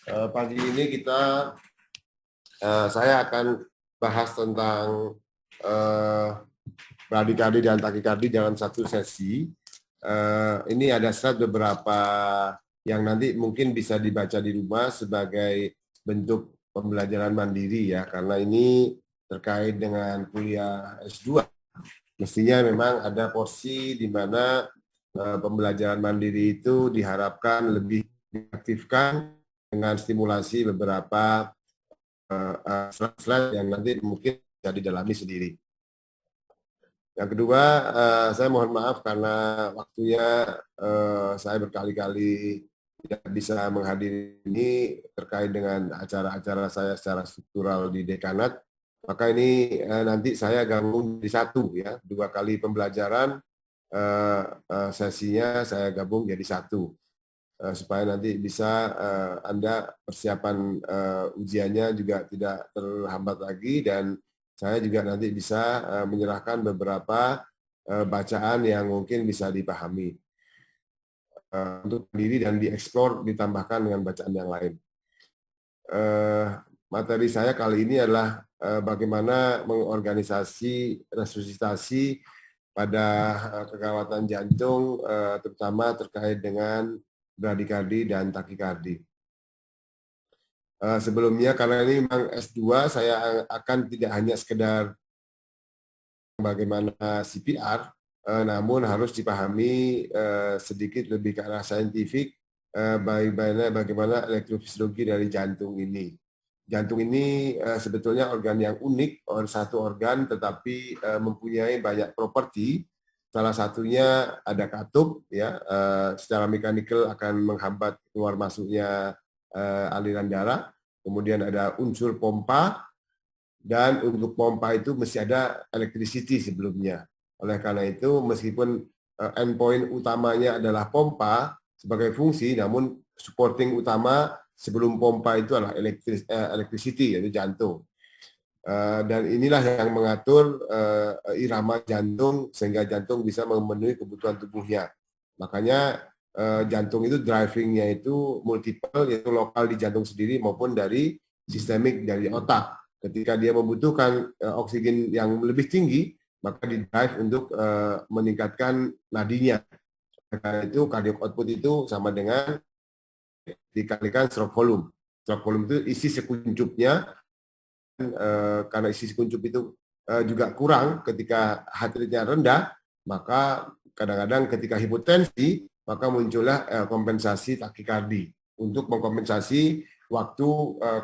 Pagi ini saya akan bahas tentang bradikardi dan takikardi dalam satu sesi. Ini ada slide beberapa yang nanti mungkin bisa dibaca di rumah sebagai bentuk pembelajaran mandiri ya, karena ini terkait dengan kuliah S2. Mestinya memang ada porsi di mana pembelajaran mandiri itu diharapkan lebih diaktifkan dengan stimulasi beberapa slide yang nanti mungkin bisa didalami sendiri. Yang kedua, saya mohon maaf karena waktunya saya berkali-kali tidak bisa menghadiri ini terkait dengan acara-acara saya secara struktural di dekanat. Maka ini nanti saya gabung di satu ya, 2 kali pembelajaran sesinya saya gabung jadi satu. Supaya nanti bisa Anda persiapan ujiannya juga tidak terhambat lagi, dan saya juga nanti bisa menyerahkan beberapa bacaan yang mungkin bisa dipahami untuk diri dan dieksplor, ditambahkan dengan bacaan yang lain. Materi saya kali ini adalah bagaimana mengorganisasi resusitasi pada kegawatan jantung, terutama terkait dengan bradikardi dan takikardi. Sebelumnya, karena ini memang S2, saya akan tidak hanya sekedar bagaimana CPR, namun harus dipahami sedikit lebih ke arah saintifik, bagaimana elektrofisiologi dari jantung ini. Jantung ini sebetulnya organ yang unik, satu organ tetapi mempunyai banyak properti. Salah satunya ada katup, ya, secara mekanikal akan menghambat keluar masuknya aliran darah. Kemudian ada unsur pompa, dan untuk pompa itu mesti ada electricity sebelumnya. Oleh karena itu, meskipun endpoint utamanya adalah pompa sebagai fungsi, namun supporting utama sebelum pompa itu adalah electricity, yaitu jantung. Dan inilah yang mengatur irama jantung sehingga jantung bisa memenuhi kebutuhan tubuhnya. Makanya jantung itu drivingnya itu multiple, yaitu lokal di jantung sendiri maupun dari sistemik dari otak. Ketika dia membutuhkan oksigen yang lebih tinggi, maka di drive untuk meningkatkan nadinya. Karena itu cardiac output itu sama dengan dikalikan stroke volume. Stroke volume itu isi sekuncupnya. Karena isi kuncup itu juga kurang ketika heart rate-nya rendah, maka kadang-kadang ketika hipotensi, maka muncullah kompensasi takikardi untuk mengkompensasi waktu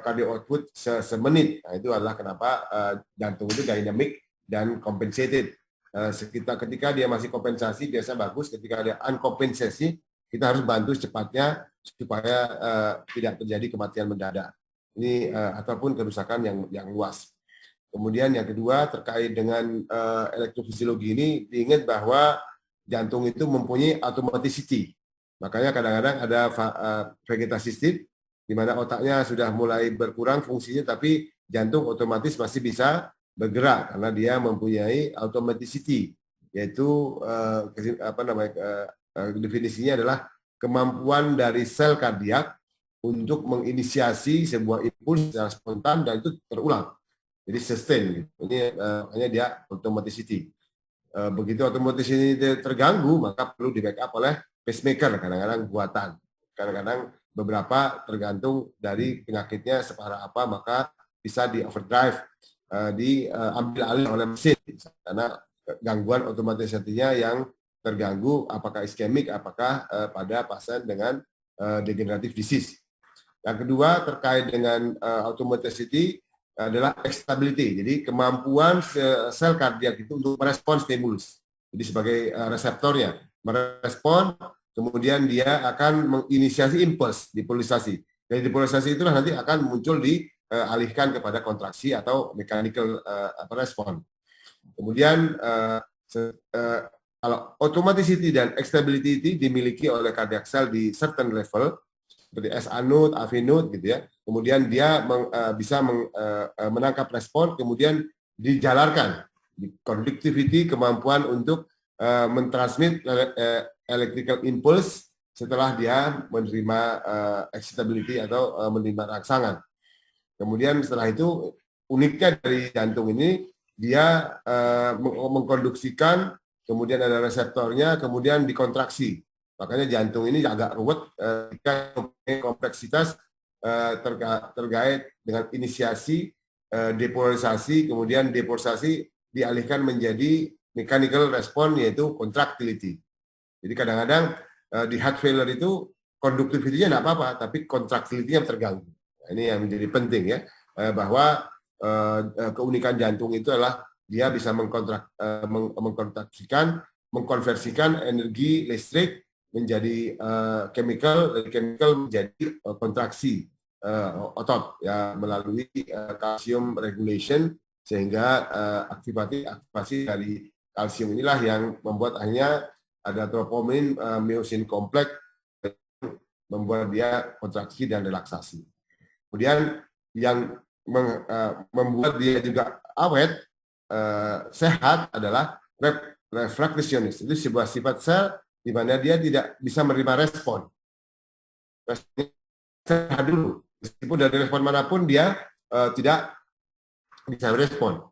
cardio output semenit. Nah, itu adalah kenapa jantung itu dynamic dan compensated. Ketika dia masih kompensasi biasa bagus, ketika dia unkompensasi kita harus bantu secepatnya supaya tidak terjadi kematian mendadak. Ini ataupun kerusakan yang luas. Kemudian yang kedua terkait dengan elektrofisiologi ini, diingat bahwa jantung itu mempunyai automaticity. Makanya kadang-kadang ada vegetasi state di mana otaknya sudah mulai berkurang fungsinya, tapi jantung otomatis masih bisa bergerak karena dia mempunyai automaticity, yaitu definisinya adalah kemampuan dari sel kardiak untuk menginisiasi sebuah impuls secara spontan dan itu terulang. Jadi sustain. Ini hanya dia automaticity. Begitu automaticity terganggu, maka perlu di backup oleh pacemaker, kadang-kadang buatan. Kadang-kadang beberapa tergantung dari penyakitnya separah apa, maka bisa di overdrive, diambil alih oleh mesin. Karena gangguan automaticity-nya yang terganggu, apakah iskemik, apakah pada pasien dengan degenerative disease. Yang kedua terkait dengan automaticity adalah stability. Jadi kemampuan sel kardiak itu untuk merespon stimulus. Jadi sebagai reseptornya merespon, kemudian dia akan menginisiasi impuls, dipolisasi. Dari dipolisasi itulah nanti akan muncul dialihkan kepada kontraksi atau mechanical respon. Kemudian kalau automaticity dan stability dimiliki oleh cardiac cell di certain level, seperti SA node, AV node gitu ya. Kemudian dia bisa menangkap respon, kemudian dijalarkan. Conductivity, kemampuan untuk mentransmit electrical impulse setelah dia menerima excitability atau menerima rangsangan. Kemudian setelah itu uniknya dari jantung ini dia mengkonduksikan, kemudian ada reseptornya, kemudian dikontraksi. Makanya jantung ini agak ruwet jika kompleksitas terkait dengan inisiasi, depolarisasi, kemudian depolarisasi dialihkan menjadi mechanical response, yaitu contractility. Jadi kadang-kadang di heart failure itu conductivity-nya tidak apa-apa, tapi contractility-nya terganggu. Nah, ini yang menjadi penting ya, bahwa keunikan jantung itu adalah dia bisa mengkonversikan energi listrik menjadi chemical, dari chemical menjadi kontraksi otot ya, melalui calcium regulation, sehingga aktivasi dari kalsium inilah yang membuat akhirnya ada troponin myosin kompleks, membuat dia kontraksi dan relaksasi. Kemudian yang membuat dia juga awet, sehat adalah refraksionis. Itu sebuah sifat sel di mana dia tidak bisa menerima respon. Sehat dulu, meskipun dari respon manapun dia tidak bisa respon,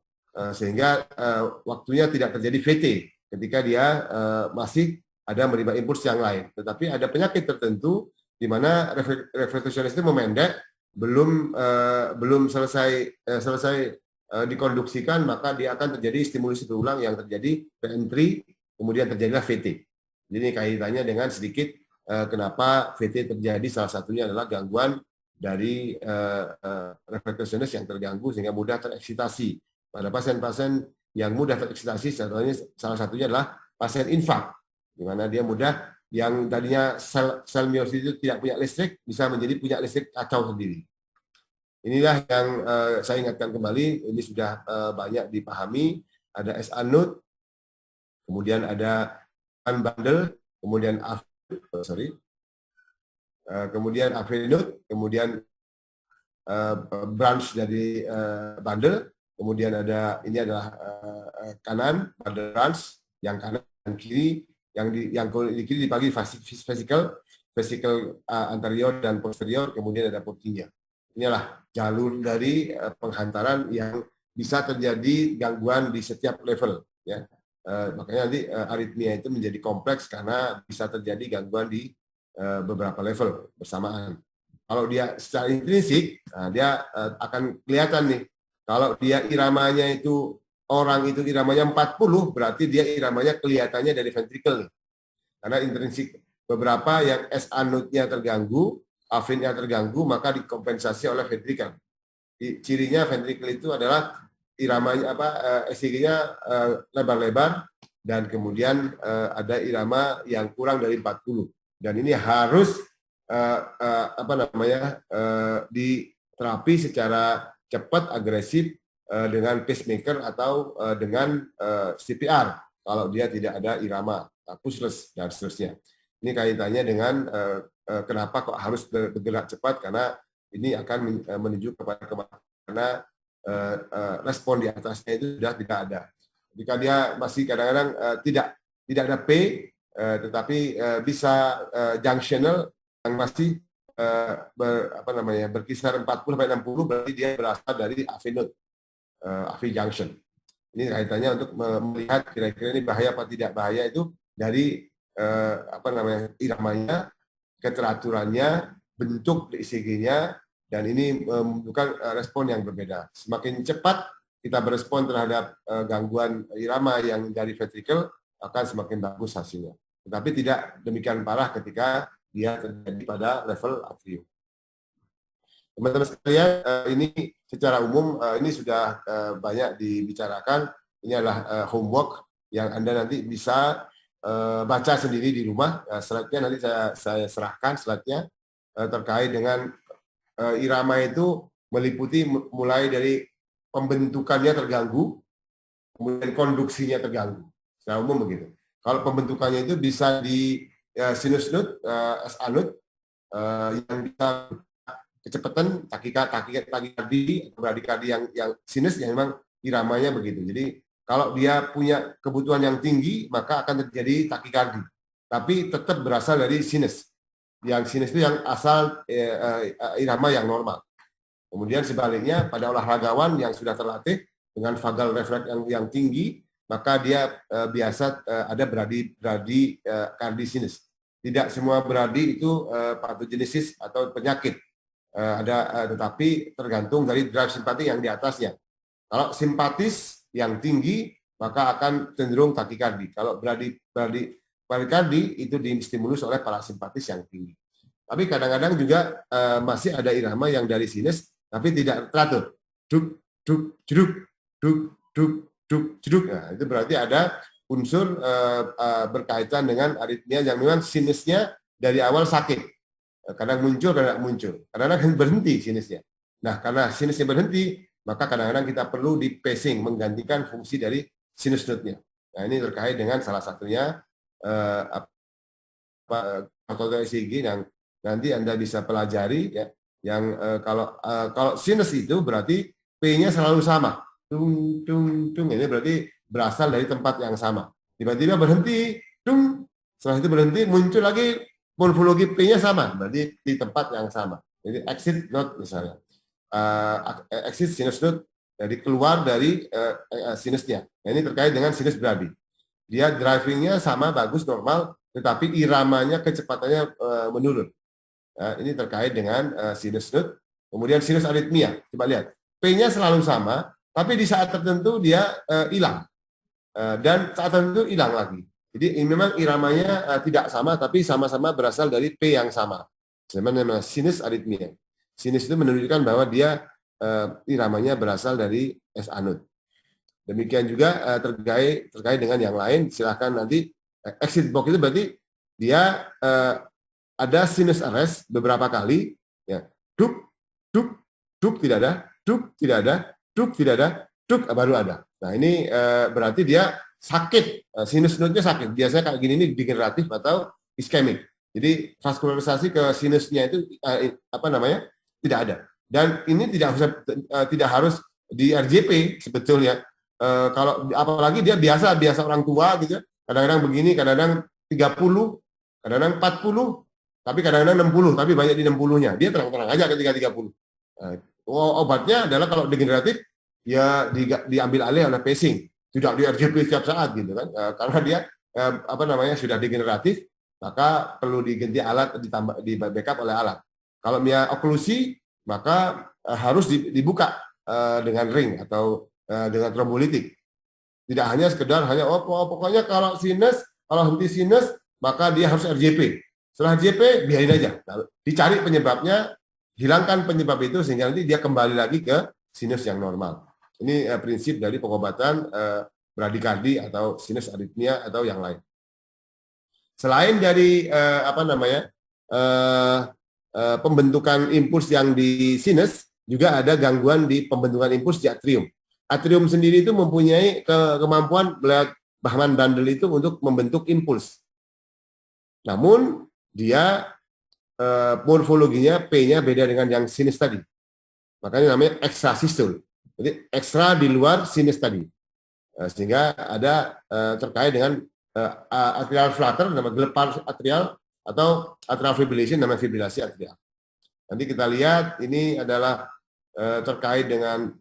sehingga waktunya tidak terjadi VT ketika dia masih ada menerima impuls yang lain. Tetapi ada penyakit tertentu di mana refraksionis itu memendek, belum selesai dikonduksikan, maka dia akan terjadi stimulus berulang yang terjadi reentry, kemudian terjadilah VT. Jadi kaitannya dengan sedikit kenapa VT terjadi, salah satunya adalah gangguan dari refraksionis yang terganggu sehingga mudah tereksitasi. Pada pasien-pasien yang mudah tereksitasi, salah satunya adalah pasien infak, di mana dia mudah, yang tadinya sel miosit itu tidak punya listrik, bisa menjadi punya listrik kacau sendiri. Inilah yang saya ingatkan kembali, ini sudah banyak dipahami. Ada SA node, kemudian ada bundle, kemudian kemudian node, kemudian branch dari bundle, kemudian ada, ini adalah kanan bundle branch, yang kanan dan kiri, yang di kiri dibagi vesikel anterior dan posterior, kemudian ada portinya. Inilah jalur dari penghantaran yang bisa terjadi gangguan di setiap level ya. Makanya nanti aritmia itu menjadi kompleks karena bisa terjadi gangguan di beberapa level bersamaan. Kalau dia secara intrinsik, dia akan kelihatan nih. Kalau dia iramanya itu, orang itu iramanya 40, berarti dia iramanya kelihatannya dari ventricle nih. Karena intrinsik, beberapa yang SA node-nya terganggu, AV-nya terganggu, maka dikompensasi oleh ventricle. Cirinya ventricle itu adalah iramanya ECG-nya lebar-lebar, dan kemudian ada irama yang kurang dari 40. Dan ini harus diterapi secara cepat, agresif dengan pacemaker atau dengan CPR kalau dia tidak ada irama, pushless dan seterusnya. Ini kaitannya dengan kenapa kok harus bergerak cepat, karena ini akan menuju kepada kematian, karena respon di atasnya itu sudah tidak ada. Jika dia masih kadang-kadang tidak ada P, tetapi bisa junctional yang masih berkisar 40-60, berarti dia berasal dari AV node, AV junction. Ini kaitannya untuk melihat kira-kira ini bahaya apa tidak bahaya itu dari iramanya, keteraturannya, bentuk ECG-nya, dan ini membutuhkan respon yang berbeda. Semakin cepat kita berespon terhadap gangguan irama yang dari ventricle, akan semakin bagus hasilnya. Tetapi tidak demikian parah ketika dia terjadi pada level atrium. Teman-teman sekalian, ini secara umum ini sudah banyak dibicarakan. Ini adalah homework yang Anda nanti bisa baca sendiri di rumah. Slide-nya nanti saya serahkan slide-nya terkait dengan irama itu meliputi mulai dari pembentukannya terganggu, kemudian konduksinya terganggu. Secara umum begitu. Kalau pembentukannya itu bisa di sinus node, SA node, yang bisa kecepatan takikardi, bradikardi yang sinus yang memang iramanya begitu. Jadi kalau dia punya kebutuhan yang tinggi, maka akan terjadi takikardi. Tapi tetap berasal dari sinus. Yang sinus itu yang asal irama yang normal. Kemudian sebaliknya pada olahragawan yang sudah terlatih dengan vagal refleks yang tinggi, maka dia biasa ada brady sinus. Tidak semua brady itu patogenesis atau penyakit. Tetapi tergantung dari drive simpatik yang di atasnya. Kalau simpatis yang tinggi, maka akan cenderung takikardi. Kalau bradikardi itu distimulus oleh parasimpatis yang tinggi. Tapi kadang-kadang juga masih ada irama yang dari sinus, tapi tidak teratur. Duk, duk, jeduk, duk, duk, duk, jeduk. Nah, itu berarti ada unsur berkaitan dengan aritmia yang memang sinusnya dari awal sakit. Kadang muncul, kadang muncul. Kadang-kadang berhenti sinusnya. Nah, karena sinusnya berhenti, maka kadang-kadang kita perlu di pacing, menggantikan fungsi dari sinus node-nya. Nah, ini terkait dengan salah satunya atau ECG yang nanti Anda bisa pelajari ya. Yang kalau sinus itu berarti P-nya selalu sama. Tung tung tung, ini berarti berasal dari tempat yang sama. Tiba-tiba berhenti, tung. Setelah itu berhenti, muncul lagi morfologi P-nya sama, berarti di tempat yang sama. Jadi exit node misalnya. Exit sinus node, jadi keluar dari sinusnya. Nah, ini terkait dengan sinus brady. Dia drivingnya sama, bagus, normal, tetapi iramanya kecepatannya menurun. Ini terkait dengan sinus node. Kemudian sinus aritmia, coba lihat. P-nya selalu sama, tapi di saat tertentu dia hilang. Dan saat tertentu hilang lagi. Jadi memang iramanya tidak sama, tapi sama-sama berasal dari P yang sama. Sebenarnya sinus aritmia. Sinus itu menunjukkan bahwa dia iramanya berasal dari S anode. Demikian juga terkait dengan yang lain. Silahkan nanti exit box itu berarti dia ada sinus arrest beberapa kali. Ya, duk, duk, duk tidak ada, duk tidak ada, duk tidak ada, duk baru ada. Nah ini berarti dia sakit, sinus node-nya sakit. Biasanya kayak gini ini degeneratif atau iskemik. Jadi vaskularisasi ke sinusnya itu tidak ada. Dan ini tidak harus di RJP sebetulnya. Kalau apalagi dia biasa orang tua gitu. Kadang-kadang begini, kadang-kadang 30, kadang-kadang 40, tapi kadang-kadang 60, tapi banyak di 60-nya. Dia terang-terang aja ketika 30. Obatnya adalah kalau degeneratif ya diambil alih oleh pacing. Tidak di RJP setiap saat gitu kan, karena dia sudah degeneratif, maka perlu diganti alat, di backup oleh alat. Kalau dia oklusi, maka harus dibuka dengan ring atau dengan trombolitik. Tidak hanya sekedar pokoknya kalau henti sinus, maka dia harus RJP. Setelah RJP biarin aja, dicari penyebabnya, hilangkan penyebab itu sehingga nanti dia kembali lagi ke sinus yang normal. Ini prinsip dari pengobatan bradikardi atau sinus aritmia atau yang lain. Selain dari pembentukan impuls yang di sinus, juga ada gangguan di pembentukan impuls di atrium. Atrium sendiri itu mempunyai kemampuan Bachmann bundle itu untuk membentuk impuls. Namun dia morfologinya P-nya beda dengan yang sinus tadi. Makanya namanya extrasystole. Jadi ekstra di luar sinus tadi. Sehingga ada terkait dengan atrial flutter, nama gelepar atrial, atau atrial fibrillation, nama fibrilasi atrial. Nanti kita lihat ini adalah terkait dengan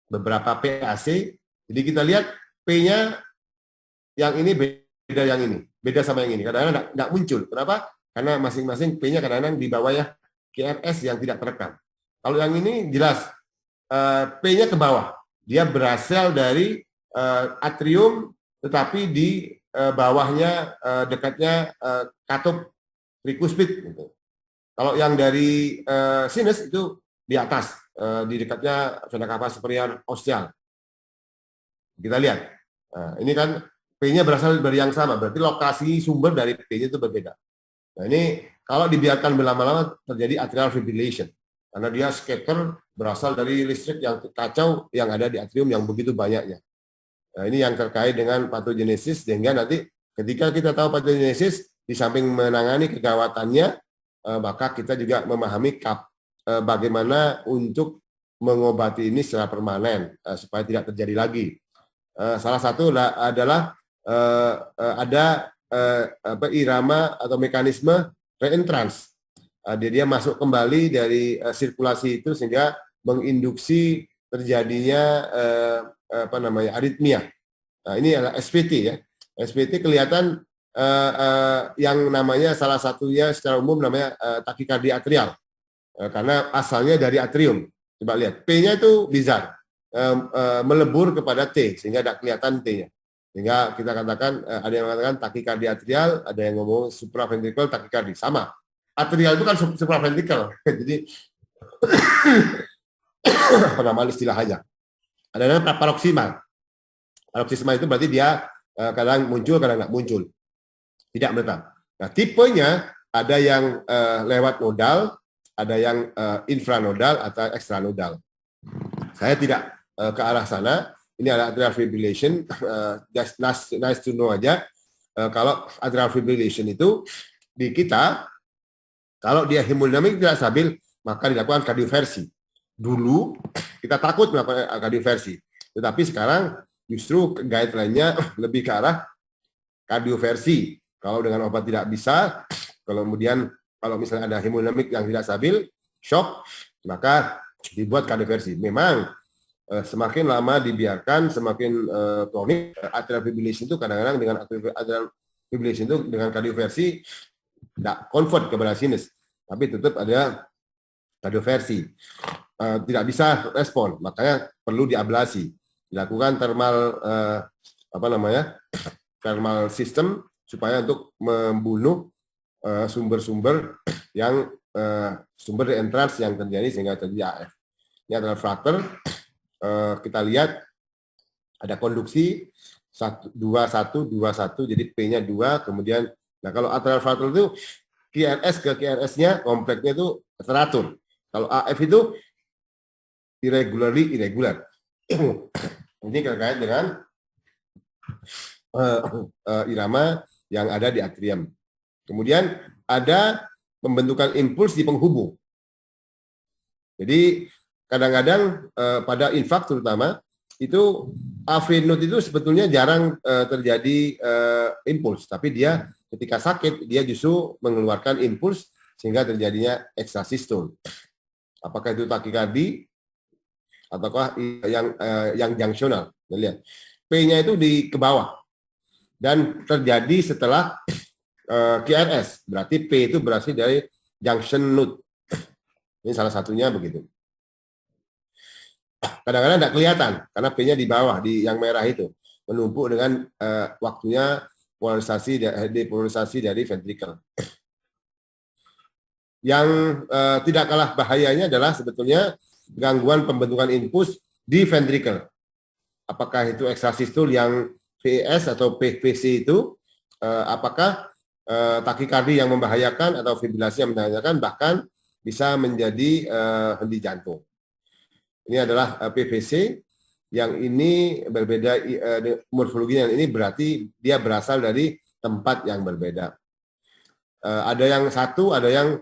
beberapa PAC. Jadi kita lihat P-nya yang ini beda yang ini, beda sama yang ini. Kadang-kadang nggak muncul. Kenapa? Karena masing-masing P-nya kadang-kadang di bawah ya QRS yang tidak terekam. Kalau yang ini jelas P-nya ke bawah. Dia berasal dari atrium, tetapi di bawahnya dekatnya katup tricuspid. Gitu. Kalau yang dari sinus itu di atas, di dekatnya vena cava superior ostial. Kita lihat. Nah, ini kan P-nya berasal dari yang sama, berarti lokasi sumber dari P-nya itu berbeda. Nah ini kalau dibiarkan berlama-lama terjadi atrial fibrillation. Karena dia scatter berasal dari listrik yang kacau yang ada di atrium yang begitu banyaknya. Nah, ini yang terkait dengan patogenesis, sehingga nanti ketika kita tahu patogenesis, di samping menangani kegawatannya, maka kita juga memahami bagaimana untuk mengobati ini secara permanen, supaya tidak terjadi lagi. Salah satu adalah ada irama atau mekanisme reentrance. Dia masuk kembali dari sirkulasi itu sehingga menginduksi terjadinya aritmia. Nah, ini adalah SPT ya. SPT kelihatan yang namanya salah satunya secara umum namanya takikardia atrial. Karena asalnya dari atrium. Coba lihat, P-nya itu bizarre. Melebur kepada T sehingga tidak kelihatan T-nya. Sehingga kita katakan ada yang mengatakan takikardia atrial, ada yang ngomong supraventricular takikardi. Sama. Atrial itu kan supraventricular. Jadi penamaan istilah aja. Ada yang paroksimal. Paroksimal itu berarti dia kadang muncul, kadang nggak muncul. Tidak menetap. Nah, tipenya ada yang lewat nodal, ada yang infranodal atau ekstranodal. Saya tidak ke arah sana. Ini adalah atrial fibrillation. Just nice to know aja. Kalau atrial fibrillation itu di kita, kalau dia hemodinamik tidak stabil, maka dilakukan kardioversi. Dulu kita takut melakukan kardioversi, tetapi sekarang justru guideline-nya lebih ke arah kardioversi. Kalau dengan obat tidak bisa, kemudian kalau misalnya ada hemodinamik yang tidak stabil, shock, maka dibuat kardioversi. Memang semakin lama dibiarkan, semakin kronik. Atrial fibrillation itu kadang-kadang dengan atrial fibrillation itu dengan kardioversi tidak convert kepada sinus, tapi tetap ada kardioversi. Tidak bisa respon, makanya perlu diablasi, dilakukan thermal system supaya untuk membunuh sumber-sumber yang sumber reentrance yang terjadi sehingga terjadi AF. Ini adalah flutter. Kita lihat ada konduksi 2 1 2 1, jadi P-nya 2, kemudian nah kalau atrial flutter itu QRS ke QRS-nya kompleksnya itu teratur. Kalau AF itu irregular. Ini terkait dengan irama yang ada di atrium. Kemudian ada pembentukan impuls di penghubung. Jadi kadang-kadang pada infak terutama itu AV node itu sebetulnya jarang terjadi impuls, tapi dia ketika sakit dia justru mengeluarkan impuls sehingga terjadinya ekstrasistul. Apakah itu takikardi ataukah yang junctional? Lihat, P-nya itu ke bawah dan terjadi setelah QRS. Berarti P itu berasal dari junction node. Ini salah satunya begitu. Kadang-kadang tidak kelihatan karena P-nya di bawah, di yang merah itu menumpuk dengan waktunya depolarisasi dari ventricle. Yang tidak kalah bahayanya adalah sebetulnya gangguan pembentukan impuls di ventricle. Apakah itu ekstrasistul yang VS atau PVC itu, apakah takikardi yang membahayakan atau fibrilasi yang membahayakan, bahkan bisa menjadi henti jantung. Ini adalah PVC, yang ini berbeda morfologinya, ini berarti dia berasal dari tempat yang berbeda. Ada yang satu, ada yang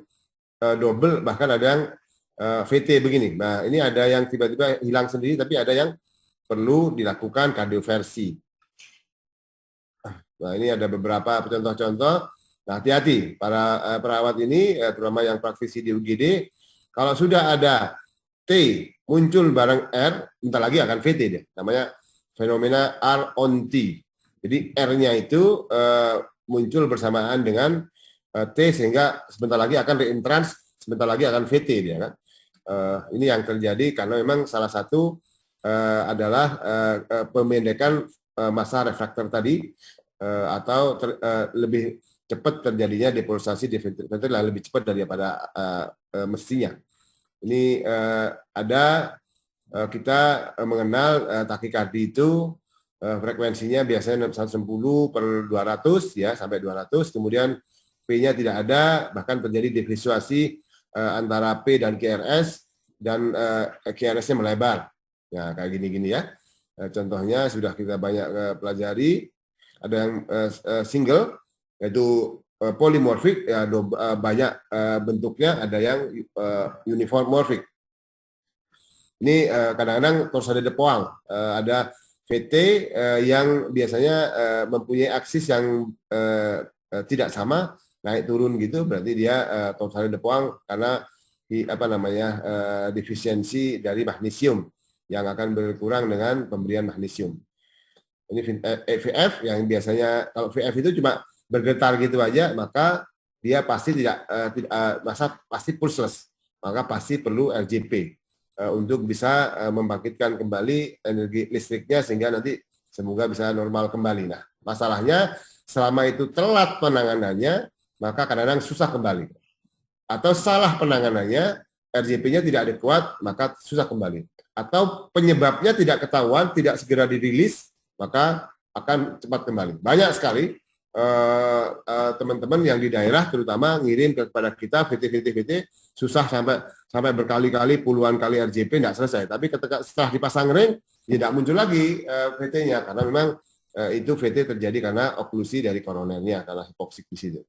double, bahkan ada yang VT begini. Nah, ini ada yang tiba-tiba hilang sendiri, tapi ada yang perlu dilakukan kardioversi. Nah, ini ada beberapa contoh-contoh. Nah, hati-hati para perawat ini, terutama yang praktisi di UGD, kalau sudah ada T muncul bareng R, bentar lagi akan VT dia. Namanya fenomena R on T. Jadi R-nya itu muncul bersamaan dengan T sehingga sebentar lagi akan reentrance, sebentar lagi akan VT dia kan. Ini yang terjadi karena memang salah satu adalah pemendekan masa refraktor tadi atau lebih cepat terjadinya depolarisasi di ventrikel yang lebih cepat daripada mestinya. Ini ada kita mengenal takikardi itu frekuensinya biasanya 110 per 200 ya sampai 200, kemudian P-nya tidak ada, bahkan terjadi defluktuasi antara P dan QRS dan QRS-nya melebar. Nah, kayak gini-gini ya. Contohnya sudah kita banyak pelajari. Ada yang single, yaitu polymorphic, ya, banyak bentuknya, ada yang uniformorphic. Ini kadang-kadang torsade de Poinct, ada VT yang biasanya mempunyai aksis yang tidak sama. naik turun gitu, berarti dia total de Poinct karena defisiensi dari magnesium yang akan berkurang dengan pemberian magnesium. Ini VF yang biasanya kalau VF itu cuma bergetar gitu aja, maka dia pasti pasti pulseless, maka pasti perlu RJP untuk bisa membangkitkan kembali energi listriknya sehingga nanti semoga bisa normal kembali. Nah, masalahnya selama itu telat penanganannya, maka kadang-kadang susah kembali. Atau salah penanganannya, RJP-nya tidak adekuat, maka susah kembali. Atau penyebabnya tidak ketahuan, tidak segera dirilis, maka akan cepat kembali. Banyak sekali teman-teman yang di daerah terutama ngirim kepada kita VT susah sampai berkali-kali puluhan kali RJP tidak selesai. Tapi ketika setelah dipasang ring tidak muncul lagi VT-nya karena memang itu VT terjadi karena oklusi dari koronernya karena hipoksik di situ.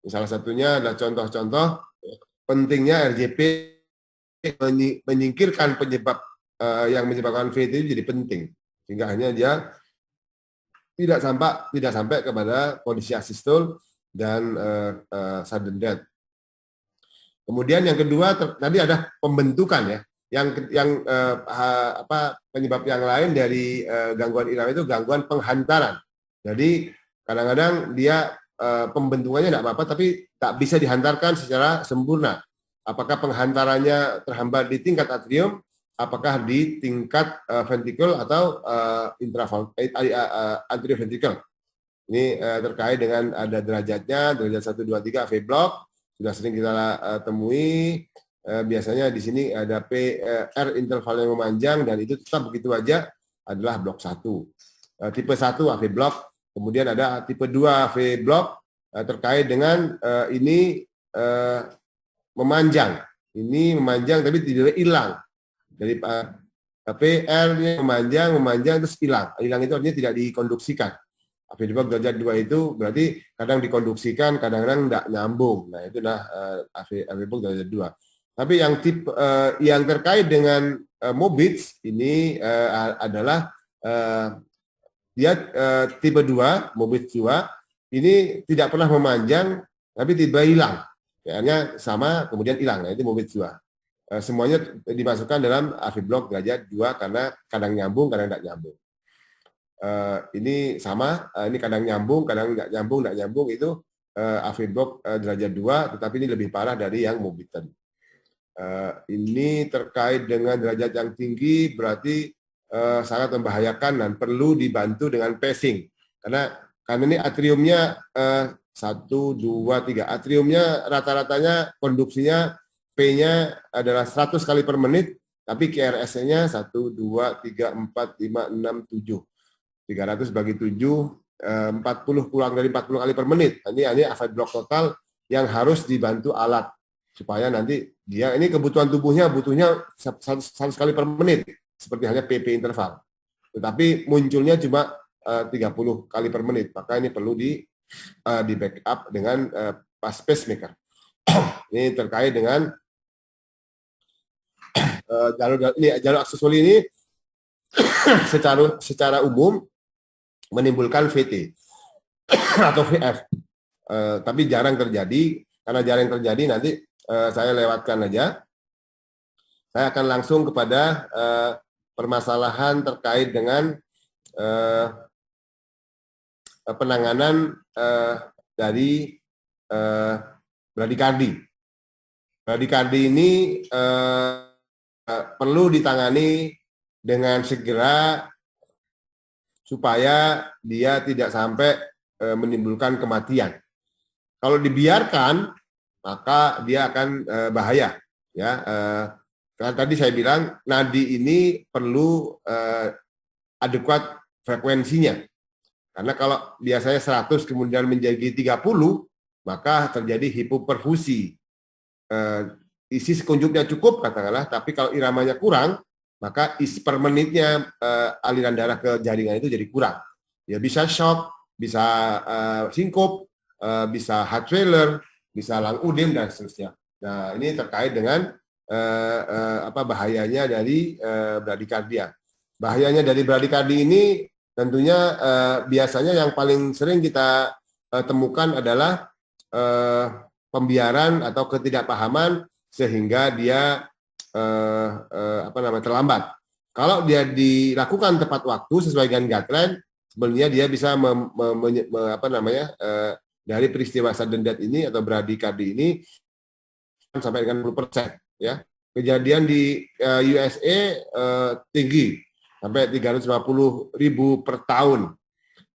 Salah satunya adalah contoh-contoh pentingnya RJP menyingkirkan penyebab yang menyebabkan VT itu jadi penting sehingga hanya dia tidak sampai kepada kondisi asistol dan sudden death. Kemudian yang kedua tadi ada pembentukan ya. Yang penyebab yang lain dari gangguan irama itu gangguan penghantaran. Jadi kadang-kadang dia pembentukannya tidak apa-apa tapi tak bisa dihantarkan secara sempurna. Apakah penghantarannya terhambat di tingkat atrium, apakah di tingkat ventricle atau anteroventricle. Ini terkait dengan ada derajatnya, derajat 1, 2, 3 AV block, sudah sering kita temui. Biasanya di sini ada PR interval yang memanjang dan itu tetap begitu aja adalah blok 1. Tipe 1 AV block, kemudian ada tipe 2 AV block terkait dengan ini memanjang. Ini memanjang tapi tidak hilang. Dari PR-nya memanjang terus hilang. Hilang itu artinya tidak dikonduksikan. AV block derajat 2 itu berarti kadang dikonduksikan, kadang-kadang tidak nyambung. Nah, itu adalah AV block derajat 2. Tapi yang tipe yang terkait dengan MOBITS ini adalah dia tipe 2, MOBITS 2 ini tidak pernah memanjang tapi tiba hilang. PR-nya sama kemudian hilang. Nah, itu MOBITS 2. Semuanya dimasukkan dalam AV block derajat 2 karena kadang nyambung, kadang tidak nyambung. Ini sama, ini kadang nyambung, kadang tidak nyambung itu AV block derajat 2, tetapi ini lebih parah dari yang MOBITS tadi. Ini terkait dengan derajat yang tinggi berarti sangat membahayakan dan perlu dibantu dengan pacing. Karena ini atriumnya 1, 2, 3. Atriumnya rata-ratanya konduksinya P-nya adalah 100 kali per menit, tapi QRS-nya 1, 2, 3, 4, 5, 6, 7. 300 bagi 7, 40 kurang dari 40 kali per menit. Ini AV block total yang harus dibantu alat. Supaya nanti dia, ini kebutuhan tubuhnya butuhnya 100 kali per menit. Seperti halnya PP interval. Tetapi munculnya cuma 30 kali per menit. Maka ini perlu di backup dengan pacemaker. Ini terkait dengan jalur aksesori ini secara umum menimbulkan VT atau VF, tapi jarang terjadi. Karena jarang terjadi nanti saya lewatkan aja. Saya akan langsung kepada permasalahan terkait dengan penanganan dari bradikardi. Bradikardi ini perlu ditangani dengan segera supaya dia tidak sampai menimbulkan kematian. Kalau dibiarkan, maka dia akan bahaya. Ya, karena tadi saya bilang nadi ini perlu adekuat frekuensinya. Karena kalau biasanya 100 kemudian menjadi 30, maka terjadi hipoperfusi. Isi sekujurnya cukup katakanlah, tapi kalau iramanya kurang, maka isi per menitnya aliran darah ke jaringan itu jadi kurang. Ya bisa shock, bisa sinkop, bisa heart failure, bisa lung udem dan seterusnya. Nah, ini terkait dengan bahayanya dari bradikardia. Bahayanya dari bradikardi ini tentunya biasanya yang paling sering kita temukan adalah pembiaran atau ketidakpahaman sehingga dia terlambat. Kalau dia dilakukan tepat waktu sesuai dengan guideline, sebenarnya dia bisa dari peristiwa sudden death ini atau bradikardi ini sampai dengan 10%, ya. Kejadian di USA tinggi sampai 350.000 per tahun,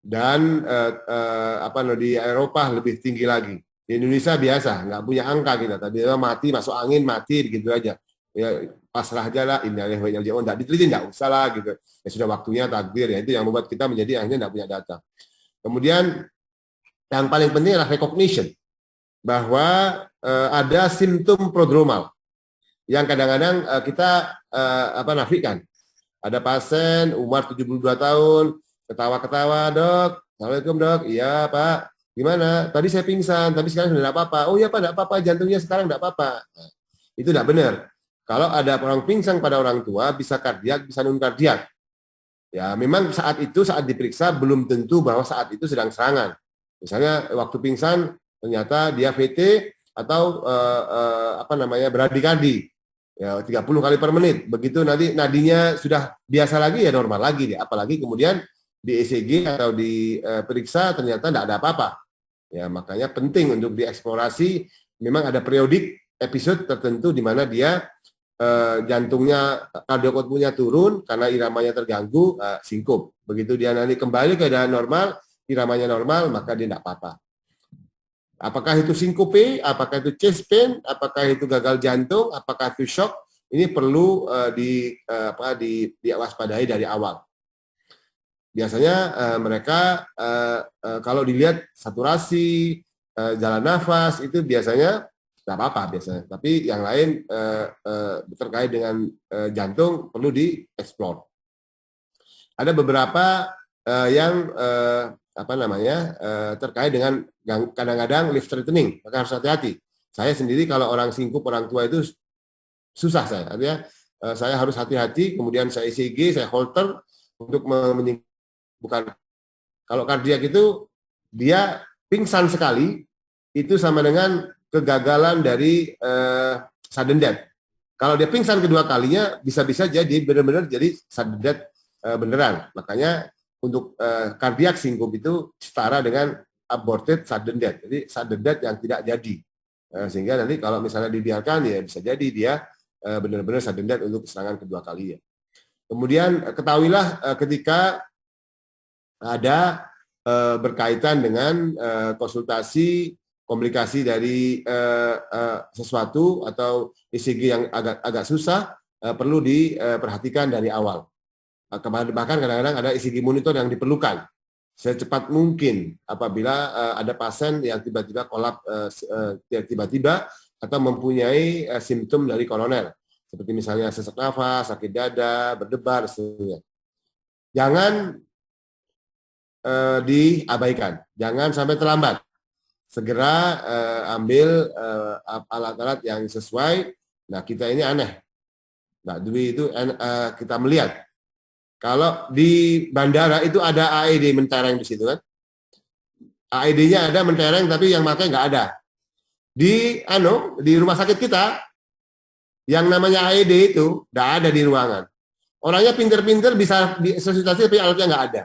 dan di Eropa lebih tinggi lagi. Di Indonesia biasa, nggak punya angka kita. Tadi mati, masuk angin, mati, gitu aja. Ya, pasrah aja lah, nggak diteliti, nggak usah lah, gitu. Ya sudah waktunya, takdir, ya itu yang membuat kita menjadi akhirnya nggak punya data. Kemudian yang paling penting adalah recognition, bahwa ada simptom prodromal yang kadang-kadang kita nafikan. Ada pasien umur 72 tahun, ketawa-ketawa, dok, assalamualaikum dok, iya pak, gimana? Tadi saya pingsan, tapi sekarang sudah tidak apa-apa. Oh iya pak, tidak apa-apa, jantungnya sekarang tidak apa-apa. Nah, itu tidak benar. Kalau ada orang pingsan pada orang tua, bisa kardiak, bisa non kardiak. Ya, memang saat itu, saat diperiksa, belum tentu bahwa saat itu sedang serangan. Misalnya waktu pingsan, ternyata dia VT atau bradikardi. Ya, 30 kali per menit. Begitu nanti nadinya sudah biasa lagi, ya normal lagi. Apalagi kemudian di ECG atau diperiksa ternyata tidak ada apa-apa. Ya, makanya penting untuk dieksplorasi. Memang ada periodik episode tertentu di mana dia jantungnya, kardiokotpunya turun karena iramanya terganggu, singkup. Begitu dia nanti kembali ke keadaan normal, iramanya normal, maka dia tidak apa-apa. Apakah itu sinkope, apakah itu chest pain, apakah itu gagal jantung, apakah itu shock, ini perlu diwaspadai dari awal. Biasanya mereka kalau dilihat saturasi, jalan nafas, itu biasanya tidak apa-apa biasanya. Tapi yang lain terkait dengan jantung perlu dieksplor. Ada beberapa yang terkait dengan kadang-kadang life threatening, maka harus hati-hati. Saya sendiri kalau orang singkup, orang tua itu susah saya. Artinya saya harus hati-hati, kemudian saya ECG, saya holter untuk menyembuhkan. Kalau kardiak itu dia pingsan sekali, itu sama dengan kegagalan dari sudden death. Kalau dia pingsan kedua kalinya, bisa-bisa jadi benar-benar jadi sudden death beneran. Makanya untuk kardiak singkup itu setara dengan aborted sudden death. Jadi sudden death yang tidak jadi. Sehingga nanti kalau misalnya dibiarkan, ya bisa jadi dia benar-benar sudden death untuk serangan kedua kali, ya. Kemudian ketahuilah ketika ada berkaitan dengan konsultasi komplikasi dari sesuatu atau ECG yang agak susah, perlu diperhatikan dari awal. Bahkan kadang-kadang ada ECG monitor yang diperlukan secepat mungkin apabila ada pasien yang tiba-tiba kolap tiba-tiba atau mempunyai simptom dari koroner, seperti misalnya sesak nafas, sakit dada, berdebar, seterusnya. Jangan diabaikan, jangan sampai terlambat. Segera ambil alat-alat yang sesuai. Nah, kita ini aneh. Mbak Dwi itu kita melihat. Kalau di bandara itu ada AED mentereng di situ kan. AED-nya ada mentereng tapi yang pakai nggak ada. Di rumah sakit kita yang namanya AED itu nggak ada di ruangan. Orangnya pinter-pinter bisa diresusitasi tapi alatnya nggak ada.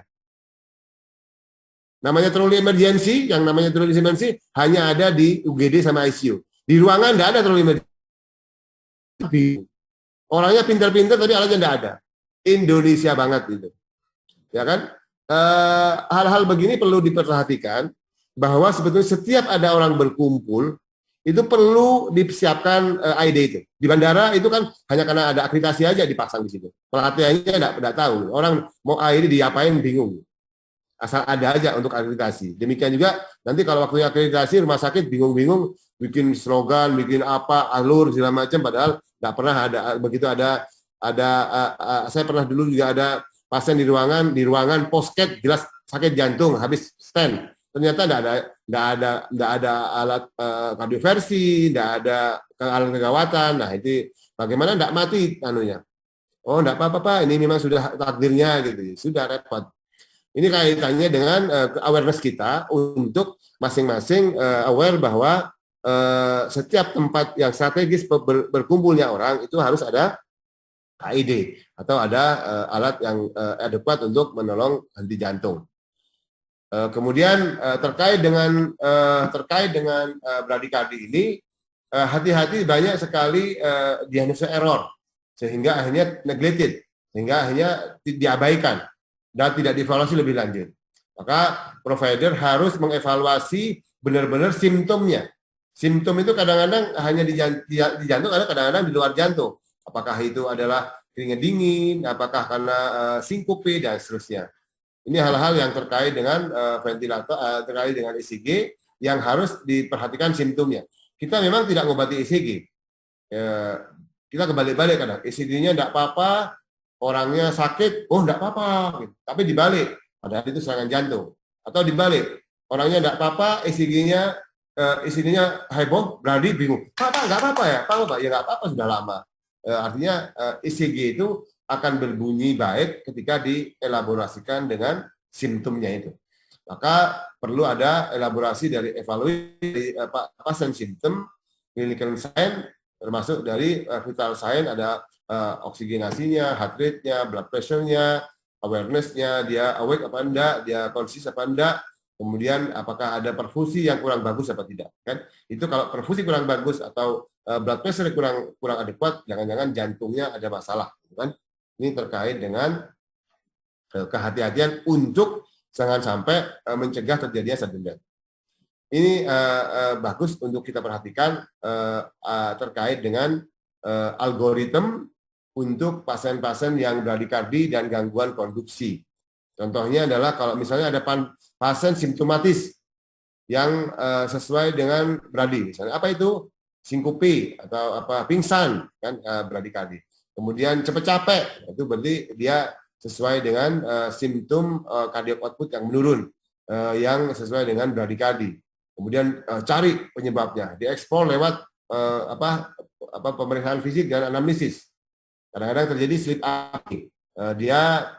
Namanya troli emergency, yang namanya troli emergency hanya ada di UGD sama ICU. Di ruangan nggak ada troli emergency. Orangnya pinter-pinter tapi alatnya nggak ada. Indonesia banget itu, ya kan? Hal-hal begini perlu diperhatikan bahwa sebetulnya setiap ada orang berkumpul itu perlu disiapkan AED itu. Di bandara itu kan hanya karena ada akreditasi aja dipasang di situ. Pelatihannya tidak tahu. Orang mau AED diapain bingung. Asal ada aja untuk akreditasi. Demikian juga nanti kalau waktunya akreditasi rumah sakit bingung-bingung bikin slogan, bikin apa, alur segala macam, padahal nggak pernah ada begitu ada saya pernah dulu juga ada pasien di ruangan posket jelas sakit jantung habis stent, ternyata tidak ada alat kardioversi, tidak ada alat kegawatan. Nah itu bagaimana tidak mati anunya? Oh tidak apa-apa, ini memang sudah takdirnya gitu, sudah repot. Ini kaitannya dengan awareness kita untuk masing-masing aware bahwa setiap tempat yang strategis berkumpulnya orang itu harus ada AED atau ada alat yang adekuat untuk menolong henti jantung. Kemudian terkait dengan bradikardi ini, hati-hati, banyak sekali diagnosis error sehingga akhirnya neglected, sehingga akhirnya diabaikan dan tidak dievaluasi lebih lanjut. Maka provider harus mengevaluasi benar-benar simptomnya. Simptom itu kadang-kadang hanya di jantung, kadang-kadang di luar jantung. Apakah itu adalah keringat dingin, apakah karena sinkope, dan seterusnya. Ini hal-hal yang terkait dengan ventilator, terkait dengan ECG yang harus diperhatikan simptomnya. Kita memang tidak mengobati ECG. Kita kebalik-balik kadang. ECG-nya tidak apa-apa, orangnya sakit, oh tidak apa-apa. Tapi dibalik, padahal itu serangan jantung. Atau dibalik, orangnya tidak apa-apa, ECG-nya heboh, berarti bingung. Pak, nggak apa-apa ya? Pak, ya nggak apa-apa, sudah lama. Artinya ECG itu akan berbunyi baik ketika dielaborasikan dengan simptomnya itu. Maka perlu ada elaborasi dari evaluasi pasien simptom, clinical sign, termasuk dari vital sign, ada oksigenasinya, heart rate-nya, blood pressure-nya, awareness-nya, dia awake apa enggak, dia conscious apa enggak, kemudian apakah ada perfusi yang kurang bagus apa tidak, kan? Itu kalau perfusi kurang bagus atau blood pressure kurang adekuat, jangan-jangan jantungnya ada masalah, kan? Ini terkait dengan kehati-hatian untuk jangan sampai mencegah terjadinya sudden death. Ini bagus untuk kita perhatikan terkait dengan algoritma untuk pasien-pasien yang bradikardi dan gangguan konduksi. Contohnya adalah kalau misalnya ada pasien simptomatis yang sesuai dengan bradi, misalnya apa itu? Sinkope atau pingsan, kan, bradikardi. Kemudian cepat capek, itu berarti dia sesuai dengan simptom cardiac output yang menurun, yang sesuai dengan bradikardi. Kemudian cari penyebabnya, dieksplor lewat pemeriksaan fisik dan anamnesis. Kadang-kadang terjadi sleep apnea, dia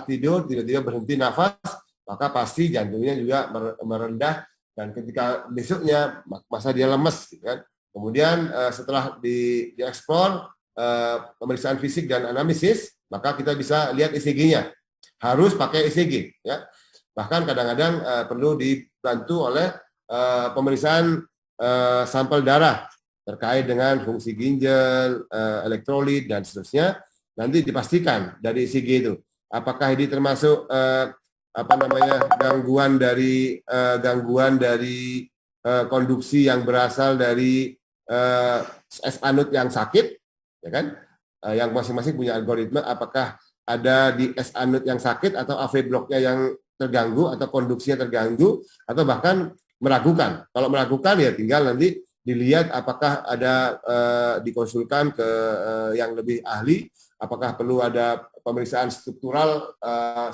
tidur tiba-tiba berhenti nafas, maka pasti jantungnya juga merendah, dan ketika besoknya masa dia lemes, gitu kan. Kemudian setelah dieksplor pemeriksaan fisik dan anamnesis, maka kita bisa lihat ECG-nya. Harus pakai ECG, ya. Bahkan kadang-kadang perlu dibantu oleh pemeriksaan sampel darah terkait dengan fungsi ginjal, elektrolit, dan seterusnya. Nanti dipastikan dari ECG itu apakah ini termasuk gangguan dari konduksi yang berasal dari S-anut yang sakit, ya kan? Yang masing-masing punya algoritma, apakah ada di S-anut yang sakit atau AV blocknya yang terganggu atau konduksinya terganggu, atau bahkan meragukan. Kalau meragukan ya tinggal nanti dilihat apakah ada dikonsulkan ke yang lebih ahli, apakah perlu ada pemeriksaan struktural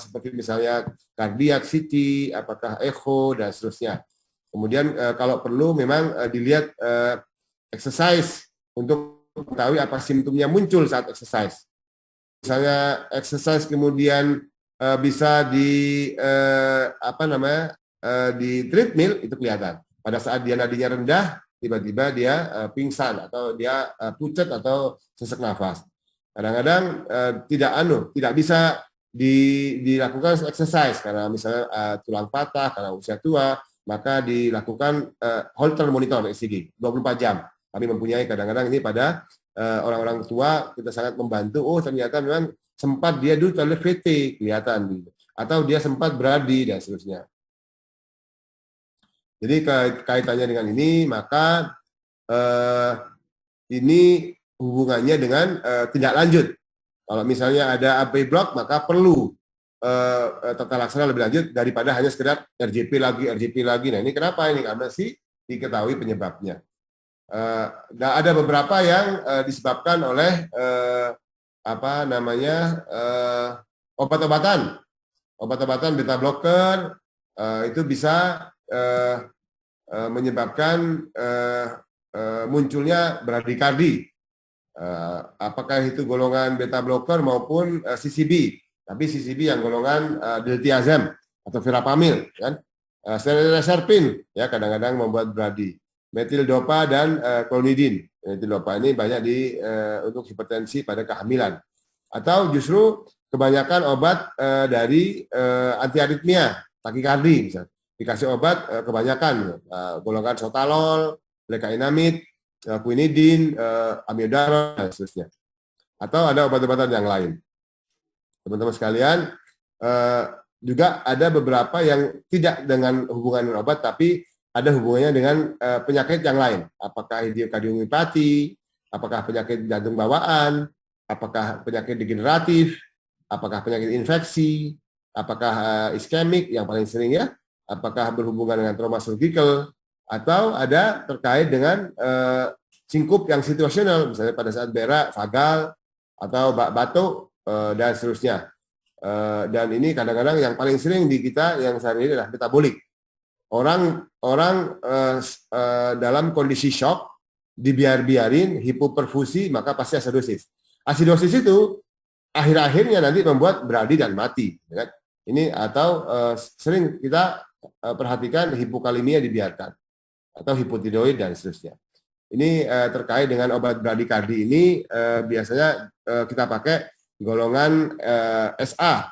seperti misalnya kardiak, CT, apakah echo, dan seterusnya. Kemudian kalau perlu memang dilihat exercise untuk mengetahui apa simptomnya muncul saat exercise. Misalnya exercise kemudian bisa di di treadmill, itu kelihatan. Pada saat dia nadinya rendah, tiba-tiba dia pingsan atau dia pucat atau sesak nafas. Kadang-kadang tidak bisa dilakukan exercise karena misalnya tulang patah, karena usia tua, maka dilakukan Holter monitor ECG 24 jam. Kami mempunyai kadang-kadang ini pada orang-orang tua, kita sangat membantu. Oh, ternyata memang sempat dia dulu toilet VT, kelihatan, atau dia sempat bradi, dan seterusnya. Jadi kaitannya dengan ini, maka ini hubungannya dengan tindak lanjut. Kalau misalnya ada AP block, maka perlu tata laksana lebih lanjut daripada hanya sekedar RJP lagi. Nah, ini kenapa ini? Karena diketahui penyebabnya. Ada beberapa yang disebabkan oleh obat-obatan beta blocker, itu bisa menyebabkan munculnya bradikardi. Apakah itu golongan beta blocker maupun CCB, tapi CCB yang golongan diltiazem, atau verapamil, kan? Sterileserpin, ya kadang-kadang membuat beradi. Metildopa dan klonidin. Metildopa ini banyak untuk hipertensi pada kehamilan. Atau justru kebanyakan obat dari antiaritmia, takikardi misalnya. Dikasih obat kebanyakan golongan sotalol, lekainamid, quinidin, amiodaron dan seterusnya. Atau ada obat-obatan yang lain. Teman-teman sekalian, juga ada beberapa yang tidak dengan hubungan dengan obat, tapi ada hubungannya dengan penyakit yang lain. Apakah idiokardiomyopati, apakah penyakit jantung bawaan, apakah penyakit degeneratif, apakah penyakit infeksi, apakah iskemik yang paling sering ya, apakah berhubungan dengan trauma surgical, atau ada terkait dengan singkup yang situasional, misalnya pada saat berak, vagal, atau batuk, dan seterusnya. Dan ini kadang-kadang yang paling sering di kita yang saat ini adalah metabolik. Orang dalam kondisi shock, dibiarin hipoperfusi, maka pasti asidosis. Asidosis itu akhir-akhirnya nanti membuat beradi dan mati. Ya. Ini atau sering kita perhatikan hipokalemia dibiarkan, atau hipotiroid dan seterusnya. Ini terkait dengan obat bradikardi ini biasanya kita pakai golongan SA,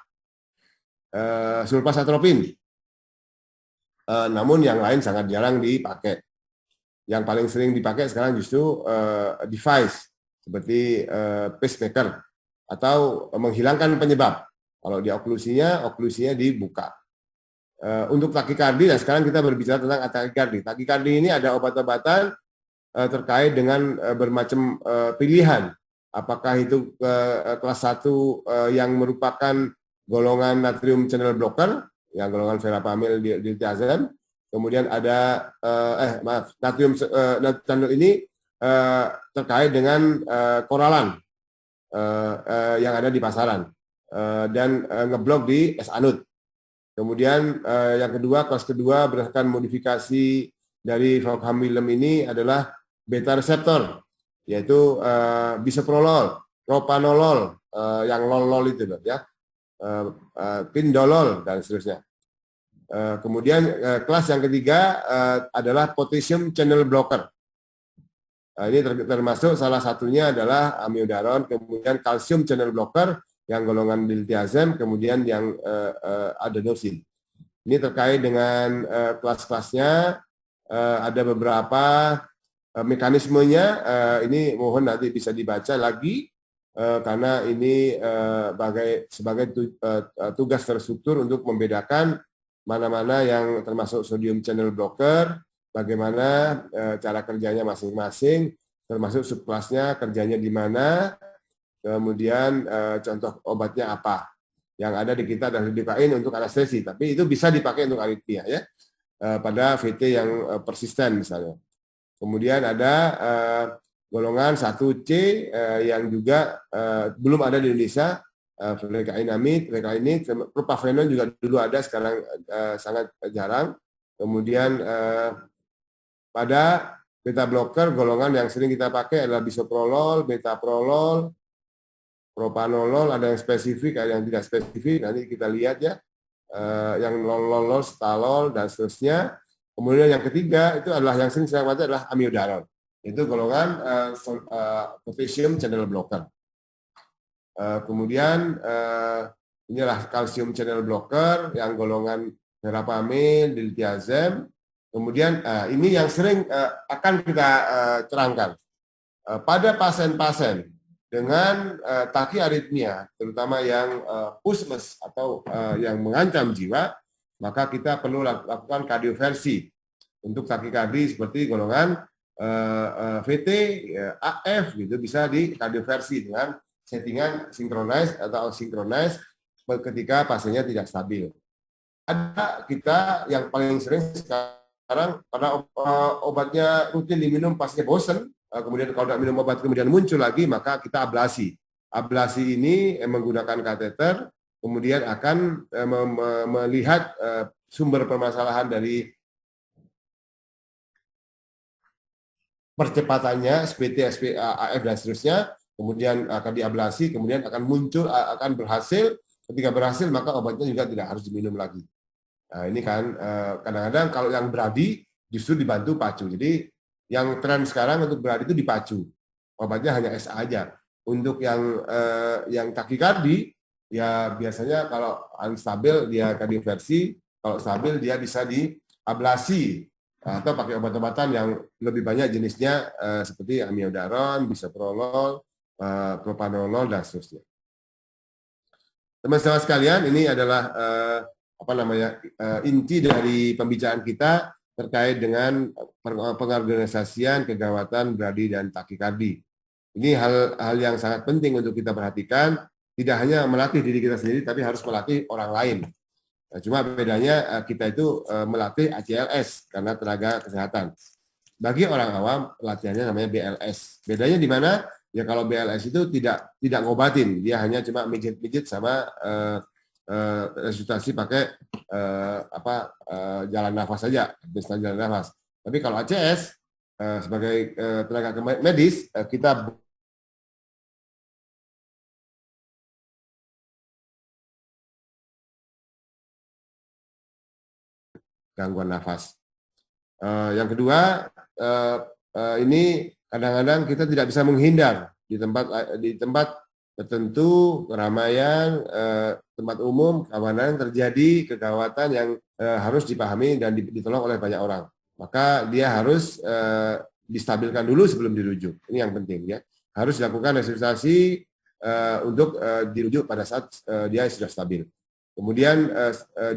sulfasatropin. Namun yang lain sangat jarang dipakai. Yang paling sering dipakai sekarang justru device seperti pacemaker atau menghilangkan penyebab. Kalau di oklusinya dibuka. Untuk takikardi, dan sekarang kita berbicara tentang takikardi. Takikardi ini ada obat-obatan terkait dengan bermacam pilihan. Apakah itu kelas 1 yang merupakan golongan natrium channel blocker, yang golongan verapamil, diltiazem. Kemudian ada natrium channel ini terkait dengan koralan yang ada di pasaran dan ngeblok di S-anud. Kemudian yang kedua, kelas kedua berdasarkan modifikasi dari fluoxamilem ini adalah beta reseptor, yaitu bisoprolol, propanolol, yang lol itu ya, pindolol dan seterusnya. Kemudian kelas yang ketiga adalah potassium channel blocker. Ini termasuk salah satunya adalah amiodaron, kemudian calcium channel blocker yang golongan diltiazem, kemudian yang adenosin. Ini terkait dengan kelas-kelasnya, ada beberapa mekanismenya. Ini mohon nanti bisa dibaca lagi karena ini sebagai tugas terstruktur untuk membedakan mana-mana yang termasuk sodium channel blocker, bagaimana cara kerjanya masing-masing, termasuk subkelasnya kerjanya di mana, kemudian contoh obatnya apa. Yang ada di kita adalah lidocain untuk anestesi, tapi itu bisa dipakai untuk aritmia ya, pada VT yang persisten misalnya. Kemudian ada golongan 1C yang juga belum ada di Indonesia, lekainamid, propafenon juga dulu ada, sekarang sangat jarang. Kemudian pada beta blocker, golongan yang sering kita pakai adalah bisoprolol, metaprolol, propanolol, ada yang spesifik, ada yang tidak spesifik, nanti kita lihat ya, yang lolol, stalol, dan seterusnya. Kemudian yang ketiga itu adalah yang sering saya baca adalah amiodaron, itu golongan potassium channel blocker. Kemudian inilah calcium channel blocker yang golongan verapamil, diltiazem. Kemudian ini yang sering akan kita terangkan pada pasien-pasien dengan takiaritmia, terutama yang pusmes atau yang mengancam jiwa, maka kita perlu lakukan kardioversi untuk takikardi seperti golongan VT, AF gitu, bisa di kardioversi dengan settingan synchronize atau synchronize ketika pasiennya tidak stabil. Ada kita yang paling sering sekarang karena obatnya rutin diminum pasien bosen, kemudian kalau tidak minum obat kemudian muncul lagi, maka kita ablasi. Ablasi ini menggunakan kateter, kemudian akan melihat sumber permasalahan dari percepatannya, SPT, AF dan seterusnya, kemudian akan diablasi, kemudian akan muncul, akan berhasil. Ketika berhasil, maka obatnya juga tidak harus diminum lagi. Nah, ini kan kadang-kadang kalau yang beradi justru dibantu pacu. Jadi yang tren sekarang untuk beradi itu dipacu. Obatnya hanya SA aja. Untuk yang takikardi ya biasanya kalau stabil dia kardioversi, kalau stabil dia bisa diablasi atau pakai obat-obatan yang lebih banyak jenisnya seperti amiodaron, bisoprolol, propanolol dan seterusnya. Teman-teman sekalian, ini adalah inti dari pembicaraan kita terkait dengan pengorganisasian kegawatan beradi dan takikardi. Ini hal yang sangat penting untuk kita perhatikan, tidak hanya melatih diri kita sendiri, tapi harus melatih orang lain. Cuma bedanya kita itu melatih ACLS karena tenaga kesehatan. Bagi orang awam, latihannya namanya BLS. Bedanya di mana? Ya kalau BLS itu tidak ngobatin, dia hanya cuma mijit-mijit sama resusitasi pakai jalan nafas saja, jalan nafas. Tapi kalau ACS sebagai tenaga medis kita gangguan nafas. Yang kedua, ini kadang-kadang kita tidak bisa menghindar di tempat tertentu, keramaian, tempat umum, kawanan terjadi kegawatan yang harus dipahami dan ditolong oleh banyak orang. Maka dia harus distabilkan dulu sebelum dirujuk. Ini yang penting ya. Harus dilakukan resusitasi untuk dirujuk pada saat dia sudah stabil. Kemudian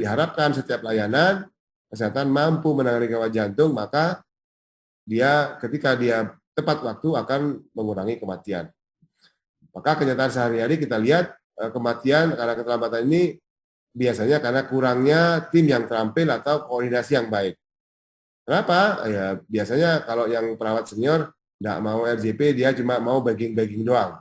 diharapkan setiap layanan kesehatan mampu menangani gawat jantung, maka dia ketika dia tepat waktu akan mengurangi kematian. Maka kenyataan sehari-hari kita lihat kematian karena keterlambatan ini biasanya karena kurangnya tim yang terampil atau koordinasi yang baik. Kenapa? Ya biasanya kalau yang perawat senior nggak mau RJP, dia cuma mau bagging doang.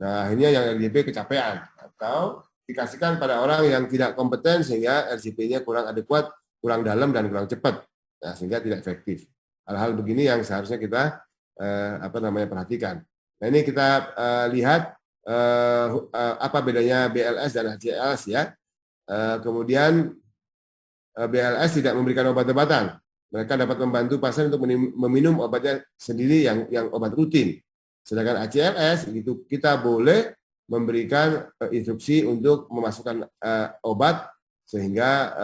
Nah akhirnya yang RJP kecapean atau dikasihkan pada orang yang tidak kompeten sehingga RJP-nya kurang adekuat, kurang dalam dan kurang cepat, nah, sehingga tidak efektif. Hal-hal begini yang seharusnya kita perhatikan. Nah ini kita lihat apa bedanya BLS dan ACLS ya. Kemudian BLS tidak memberikan obat-obatan. Mereka dapat membantu pasien untuk meminum obatnya sendiri yang obat rutin. Sedangkan ACLS itu kita boleh memberikan instruksi untuk memasukkan obat sehingga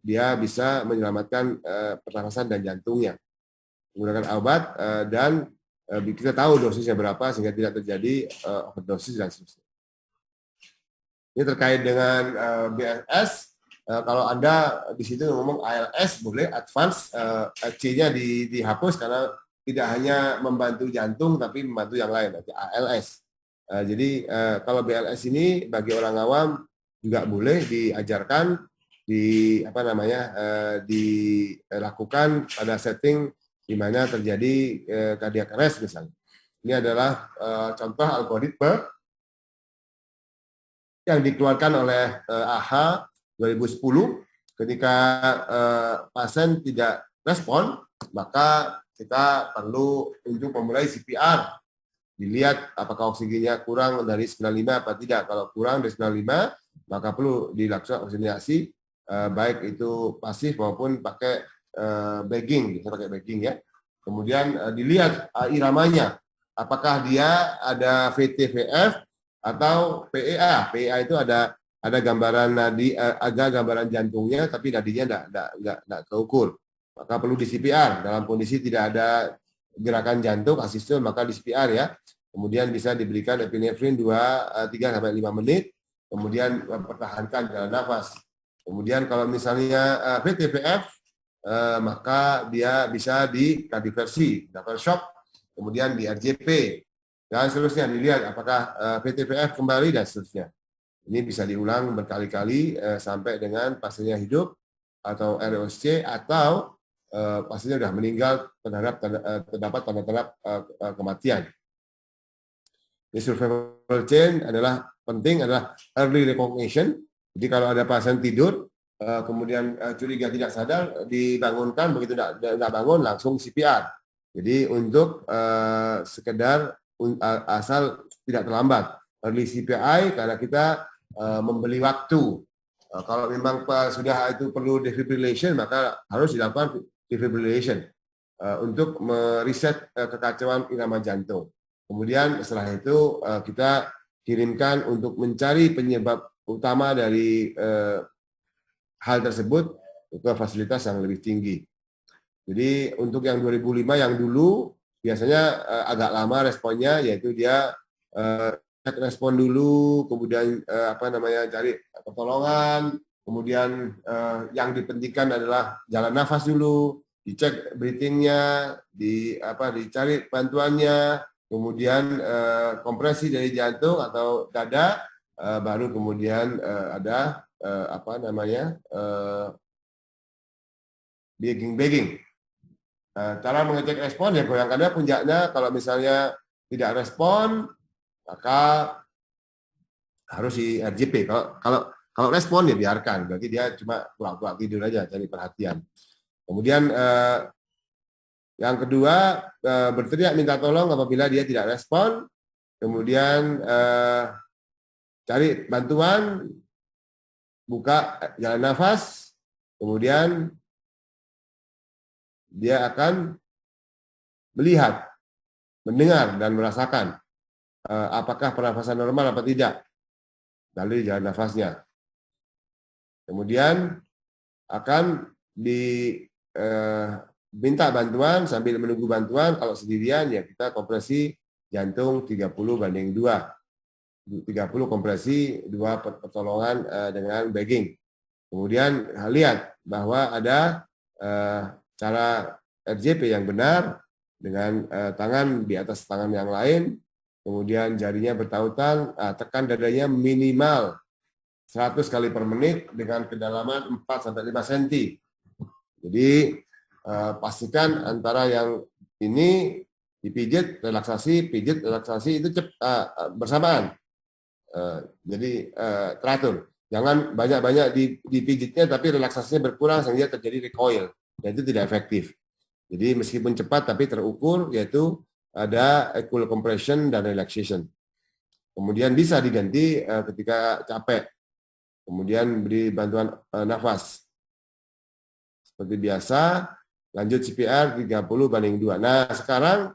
dia bisa menyelamatkan pernafasan dan jantungnya menggunakan obat dan kita tahu dosisnya berapa sehingga tidak terjadi overdosis dan seterusnya. Ini terkait dengan BLS. Kalau Anda di situ ngomong ALS boleh, advance C-nya dihapus karena tidak hanya membantu jantung tapi membantu yang lain, nanti ALS. Jadi kalau BLS ini bagi orang awam juga boleh diajarkan dilakukan pada setting di mana terjadi cardiac arrest misalnya. Ini adalah contoh algoritma yang dikeluarkan oleh AHA 2010 ketika pasien tidak respon, maka kita perlu untuk memulai CPR. Dilihat apakah oksigennya kurang dari 95 apa tidak. Kalau kurang dari 95, maka perlu dilakukan oksigenasi, baik itu pasif maupun pakai bagging, bisa pakai bagging ya. Kemudian dilihat iramanya, apakah dia ada VT-VF atau PEA. PEA itu ada gambaran nadi, agak gambaran jantungnya, tapi nadinya tidak keukur. Maka perlu di CPR. Dalam kondisi tidak ada gerakan jantung asistol, maka di CPR ya. Kemudian bisa diberikan epinefrin 3-5 menit, kemudian pertahankan jalan nafas. Kemudian kalau misalnya VT-VF, maka dia bisa di kardioversi, dapat shock, kemudian di RJP, dan seterusnya dilihat apakah VT-VF kembali dan seterusnya. Ini bisa diulang berkali-kali sampai dengan pasiennya hidup atau ROSC atau pasiennya sudah meninggal terdapat tanda-tanda kematian. Di survival chain penting adalah early recognition. Jadi kalau ada pasien tidur, kemudian curiga tidak sadar, dibangunkan, begitu tidak bangun langsung CPR. Jadi untuk sekedar asal tidak terlambat. Early CPI karena kita membeli waktu. Kalau memang sudah itu perlu defibrillation, maka harus dilakukan defibrillation untuk mereset kekacauan irama jantung. Kemudian setelah itu kita kirimkan untuk mencari penyebab utama dari hal tersebut ke fasilitas yang lebih tinggi. Jadi untuk yang 2005 yang dulu biasanya agak lama responnya, yaitu dia cek respon dulu, kemudian cari pertolongan, kemudian yang dipentingkan adalah jalan nafas dulu, dicek breathing-nya, dicari bantuannya, kemudian kompresi dari jantung atau dada, baru kemudian ada begging. Cara mengecek respon ya goyangkannya puncaknya, kalau misalnya tidak respon maka harus di RJP. Kalau respon ya biarkan, berarti dia cuma pura-pura tidur aja, cari perhatian. Kemudian yang kedua, berteriak minta tolong apabila dia tidak respon. Kemudian cari bantuan, buka jalan nafas, kemudian dia akan melihat, mendengar, dan merasakan apakah pernafasan normal atau tidak dari jalan nafasnya. Kemudian akan diminta bantuan, sambil menunggu bantuan, kalau sendirian ya kita kompresi jantung 30/2. 30 kompresi, 2 pertolongan dengan bagging. Kemudian lihat bahwa ada cara RJP yang benar dengan tangan di atas tangan yang lain, kemudian jarinya bertautan, tekan dadanya minimal 100 kali per menit dengan kedalaman 4-5 cm. Jadi pastikan antara yang ini dipijit, relaksasi, pijit, relaksasi itu bersamaan. Jadi teratur. Jangan banyak-banyak dipijitnya tapi relaksasinya berkurang sehingga terjadi recoil. Dan itu tidak efektif. Jadi meskipun cepat tapi terukur, yaitu ada equal compression dan relaxation. Kemudian bisa diganti ketika capek. Kemudian beri bantuan nafas. Seperti biasa, lanjut CPR 30/2. Nah, sekarang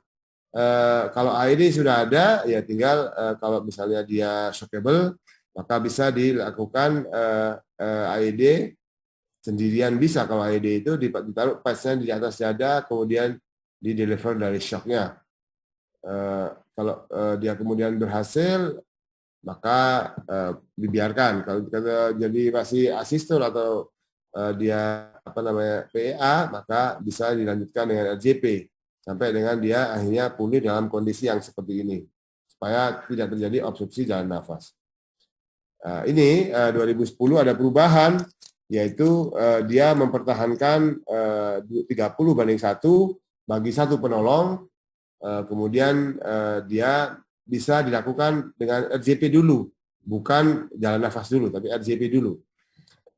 kalau AED sudah ada, ya tinggal kalau misalnya dia shockable, maka bisa dilakukan AED sendirian bisa. Kalau AED itu ditaruh pasnya di atas dada, kemudian di-deliver dari shocknya. Kalau dia kemudian berhasil, maka dibiarkan. Kalau jadi masih asistol atau dia PEA, maka bisa dilanjutkan dengan RJP sampai dengan dia akhirnya pulih dalam kondisi yang seperti ini, supaya tidak terjadi obstruksi jalan nafas. Ini 2010 ada perubahan, yaitu dia mempertahankan 30/1 bagi satu penolong, kemudian dia bisa dilakukan dengan RJP dulu, bukan jalan nafas dulu, tapi RJP dulu.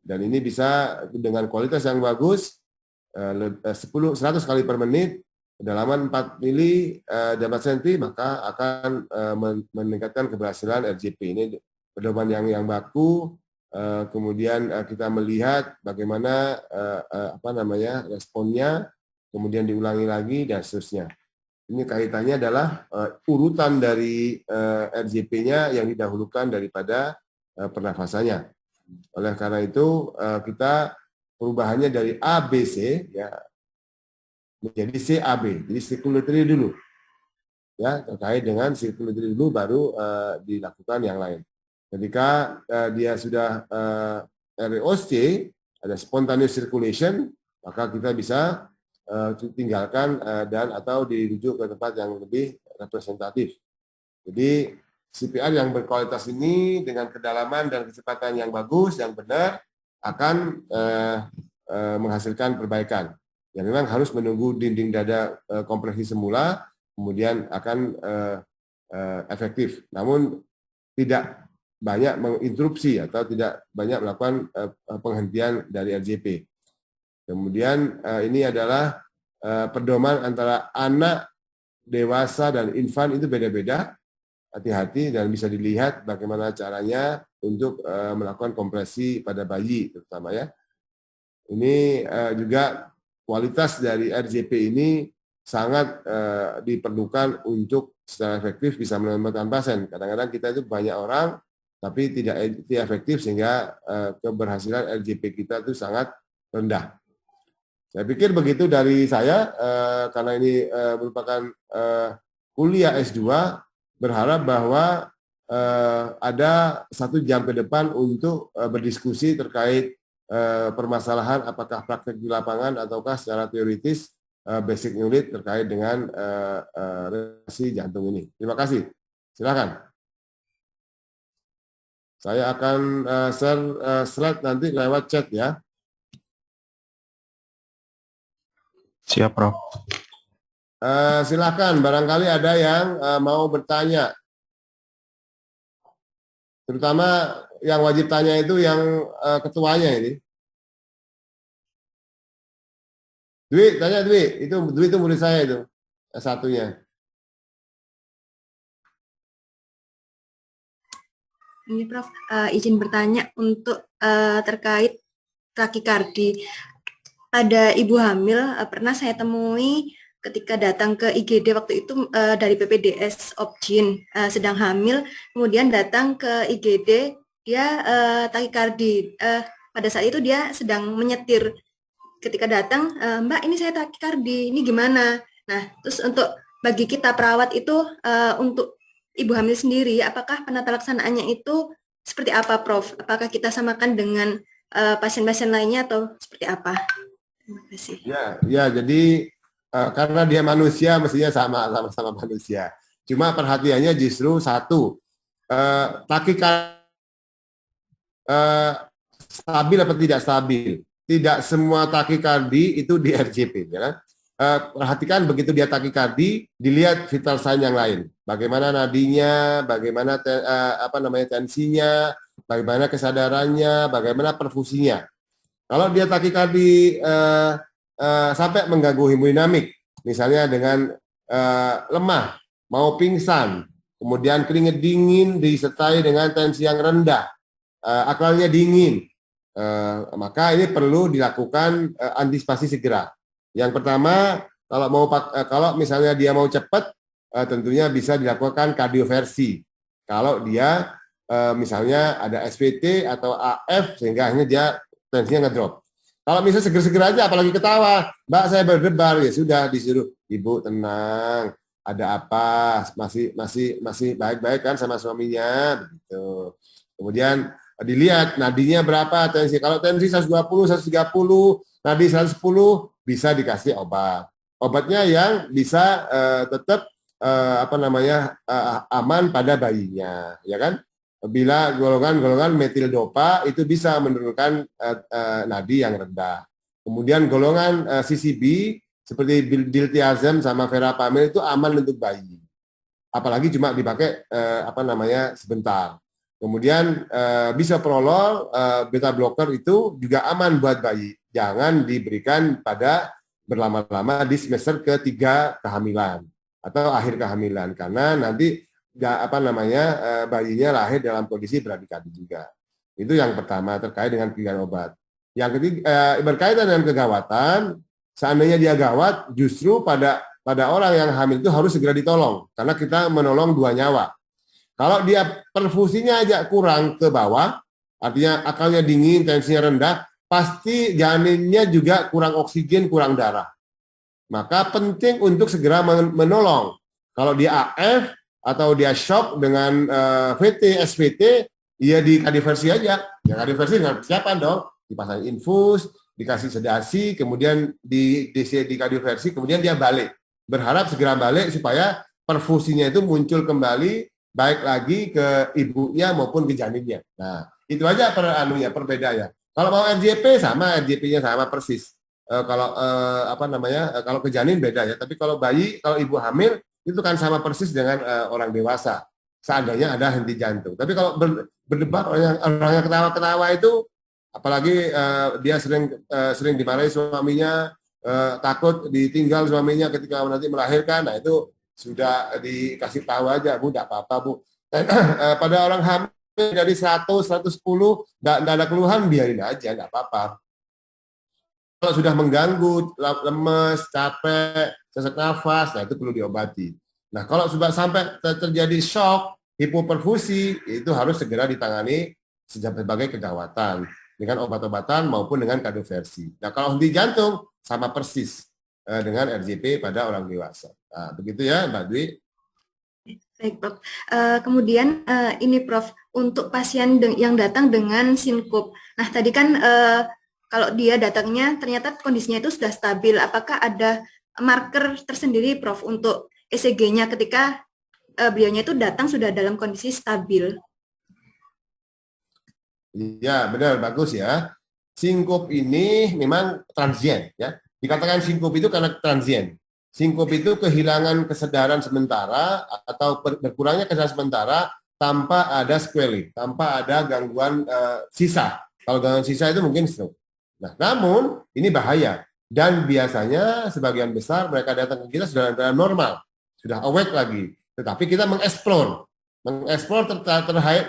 Dan ini bisa dengan kualitas yang bagus, 100 kali per menit, kedalaman 4 mili dapat senti, maka akan meningkatkan keberhasilan RJP. Ini pedoman yang baku. Kemudian kita melihat bagaimana responnya, kemudian diulangi lagi dan seterusnya. Ini kaitannya adalah urutan dari RJP-nya yang didahulukan daripada pernafasannya. Oleh karena itu kita perubahannya dari ABC ya menjadi CAB, jadi circulatory dulu. Ya, terkait dengan circulatory dulu baru dilakukan yang lain. Ketika dia sudah ROC, ada spontaneous circulation, maka kita bisa tinggalkan dan atau dirujuk ke tempat yang lebih representatif. Jadi CPR yang berkualitas ini dengan kedalaman dan kecepatan yang bagus, yang benar, akan menghasilkan perbaikan. Ya memang harus menunggu dinding dada kompresi semula, kemudian akan efektif. Namun tidak banyak menginterupsi atau tidak banyak melakukan penghentian dari RJP. Kemudian ini adalah pedoman antara anak, dewasa, dan infan itu beda-beda. hati-hati dan bisa dilihat bagaimana caranya untuk melakukan kompresi pada bayi terutama ya. Ini juga kualitas dari RJP ini sangat diperlukan untuk secara efektif bisa menemukan pasien. Kadang-kadang kita itu banyak orang tapi tidak efektif sehingga keberhasilan RJP kita itu sangat rendah. Saya pikir begitu dari saya karena ini merupakan kuliah S2, berharap bahwa ada 1 jam ke depan untuk berdiskusi terkait permasalahan apakah praktek di lapangan ataukah secara teoritis basic knowledge terkait dengan relasi jantung ini. Terima kasih. Silakan. Saya akan share slide nanti lewat chat ya. Siap, Prof. Silakan, barangkali ada yang mau bertanya. Terutama yang wajib tanya itu yang ketuanya ini. Dwi, tanya Dwi. Dwi itu murid saya itu, satunya. Ini Prof, izin bertanya untuk terkait takikardi. Pada ibu hamil pernah saya temui ketika datang ke IGD waktu itu dari PPDS Opjin sedang hamil, kemudian datang ke IGD dia takikardi. Pada saat itu dia sedang menyetir. Ketika datang, Mbak ini saya takikardi, ini gimana? Nah, terus untuk bagi kita perawat itu untuk ibu hamil sendiri, apakah penata laksanaannya itu seperti apa, Prof? Apakah kita samakan dengan pasien-pasien lainnya atau seperti apa? Terima kasih. Ya, jadi karena dia manusia, mestinya sama manusia. Cuma perhatiannya justru satu, takikardi stabil atau tidak stabil. Tidak semua takikardi itu di RJP, ya kan? Perhatikan begitu dia takikardi, dilihat vital sign yang lain. Bagaimana nadinya, bagaimana tensinya, bagaimana kesadarannya, bagaimana perfusinya. Kalau dia takikardi sampai mengganggu hemodinamik, misalnya dengan lemah, mau pingsan, kemudian keringat dingin disertai dengan tensi yang rendah, akalnya dingin, maka ini perlu dilakukan antisipasi segera. Yang pertama, kalau misalnya dia mau cepat, tentunya bisa dilakukan kardioversi. Kalau dia misalnya ada SVT atau AF sehingga akhirnya dia tensinya ngedrop. Kalau misalnya seger-seger aja, apalagi ketawa, Mbak saya berdebar, ya sudah disuruh, Ibu tenang, ada apa, masih baik-baik kan sama suaminya, begitu. Kemudian dilihat nadinya berapa tensi. Kalau tensi 120, 130, nadi 110 bisa dikasih obat. Obatnya yang bisa tetap aman pada bayinya, ya kan? Bila golongan metildopa itu bisa menurunkan nadi yang rendah. Kemudian golongan CCB seperti diltiazem sama verapamil itu aman untuk bayi. Apalagi cuma dipakai sebentar. Kemudian bisoprolol, beta blocker itu juga aman buat bayi. Jangan diberikan pada berlama-lama di semester ketiga kehamilan atau akhir kehamilan karena nanti bayinya lahir dalam kondisi bradikardie juga. Itu yang pertama terkait dengan pilihan obat. Yang ketiga berkaitan dengan kegawatan, seandainya dia gawat, justru pada orang yang hamil itu harus segera ditolong karena kita menolong 2 nyawa. Kalau dia perfusinya aja kurang ke bawah, artinya akalnya dingin, tensinya rendah, pasti janinnya juga kurang oksigen, kurang darah. Maka penting untuk segera menolong. Kalau dia AF atau dia shock dengan VT, SVT, ya di kardioversi aja. Ya kardioversi dengan persiapan dong, dipasang infus, dikasih sedasi, kemudian di kardioversi, kemudian dia balik. Berharap segera balik supaya perfusinya itu muncul kembali, baik lagi ke ibunya maupun ke janinnya. Nah, itu aja perbedaannya. Kalau mau RJP sama, RJP-nya sama persis. Kalau ke janin beda ya. Tapi kalau bayi, kalau ibu hamil itu kan sama persis dengan orang dewasa. Seandainya ada henti jantung. Tapi kalau berdebat orang yang ketawa-ketawa itu, apalagi dia sering dimarahi suaminya, takut ditinggal suaminya ketika nanti melahirkan, nah itu sudah dikasih tahu aja, Bu, tidak apa-apa, Bu. Dan, pada orang hamil dari 100, 110, nggak ada keluhan, biarin aja, nggak apa-apa. Kalau sudah mengganggu, lemes, capek, sesak nafas, nah itu perlu diobati. Nah, kalau sudah sampai terjadi shock, hipoperfusi, itu harus segera ditangani sebagai kegawatan dengan obat-obatan maupun dengan kardioversi. Nah, kalau henti jantung sama persis dengan RJP pada orang dewasa. Nah, begitu ya, Mbak Dwi. Baik, Prof. Kemudian ini, Prof, untuk pasien yang datang dengan sinkop. Nah, tadi kan kalau dia datangnya ternyata kondisinya itu sudah stabil, apakah ada marker tersendiri, Prof, untuk ECG-nya ketika beliaunya itu datang sudah dalam kondisi stabil? Iya, benar, bagus ya. Sinkop ini memang transient ya. Dikatakan sinkop itu karena transient. Sinkop itu kehilangan kesadaran sementara atau berkurangnya kesadaran sementara tanpa ada sequelae, tanpa ada gangguan sisa. Kalau gangguan sisa itu mungkin stroke. Nah, namun ini bahaya dan biasanya sebagian besar mereka datang ke kita sudah normal, sudah awake lagi. Tetapi kita mengeksplor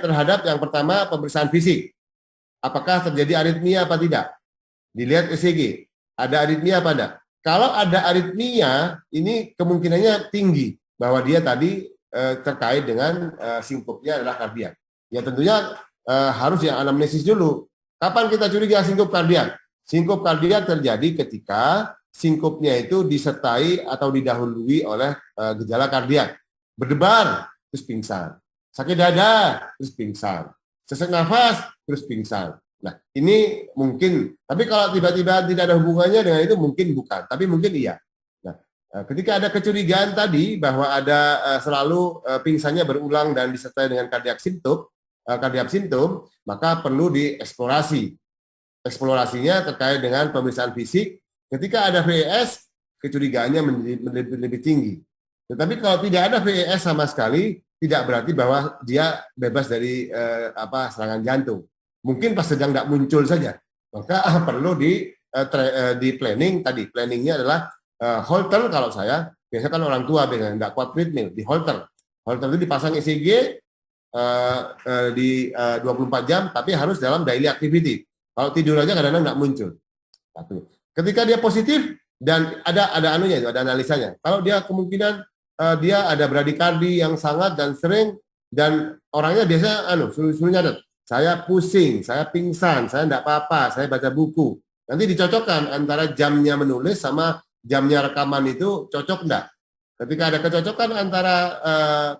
terhadap yang pertama pemeriksaan fisik. Apakah terjadi aritmia apa tidak? Dilihat ECG. Ada aritmia apa tidak? Kalau ada aritmia, ini kemungkinannya tinggi bahwa dia tadi terkait dengan sinkopnya adalah kardiak. Ya tentunya harus yang anamnesis dulu. Kapan kita curiga sinkop kardiak? Sinkop kardiak terjadi ketika sinkopnya itu disertai atau didahului oleh gejala kardiak. Berdebar, terus pingsan. Sakit dada, terus pingsan. Sesak nafas, terus pingsan. Nah, ini mungkin, tapi kalau tiba-tiba tidak ada hubungannya dengan itu mungkin bukan, tapi mungkin iya. Nah, ketika ada kecurigaan tadi bahwa ada selalu pingsannya berulang dan disertai dengan kardiak simptom, maka perlu dieksplorasi. Eksplorasinya terkait dengan pemeriksaan fisik. Ketika ada VES, kecurigaannya lebih tinggi. Tetapi kalau tidak ada VES sama sekali, tidak berarti bahwa dia bebas dari serangan jantung. Mungkin pas sedang tidak muncul saja. Maka perlu di planning tadi. Planningnya adalah Holter kalau saya, biasanya kan orang tua biasanya tidak kuat treadmill, di Holter. Holter itu dipasang ECG di 24 jam, tapi harus dalam daily activity. Kalau tidur aja kadang-kadang tidak muncul. Satu. Ketika dia positif dan ada anunya itu, ada analisanya. Kalau dia kemungkinan dia ada bradikardi yang sangat dan sering dan orangnya biasanya suruh nyatet. Saya pusing, saya pingsan, saya tidak apa-apa, saya baca buku. Nanti dicocokkan antara jamnya menulis sama jamnya rekaman itu cocok enggak. Ketika ada kecocokan antara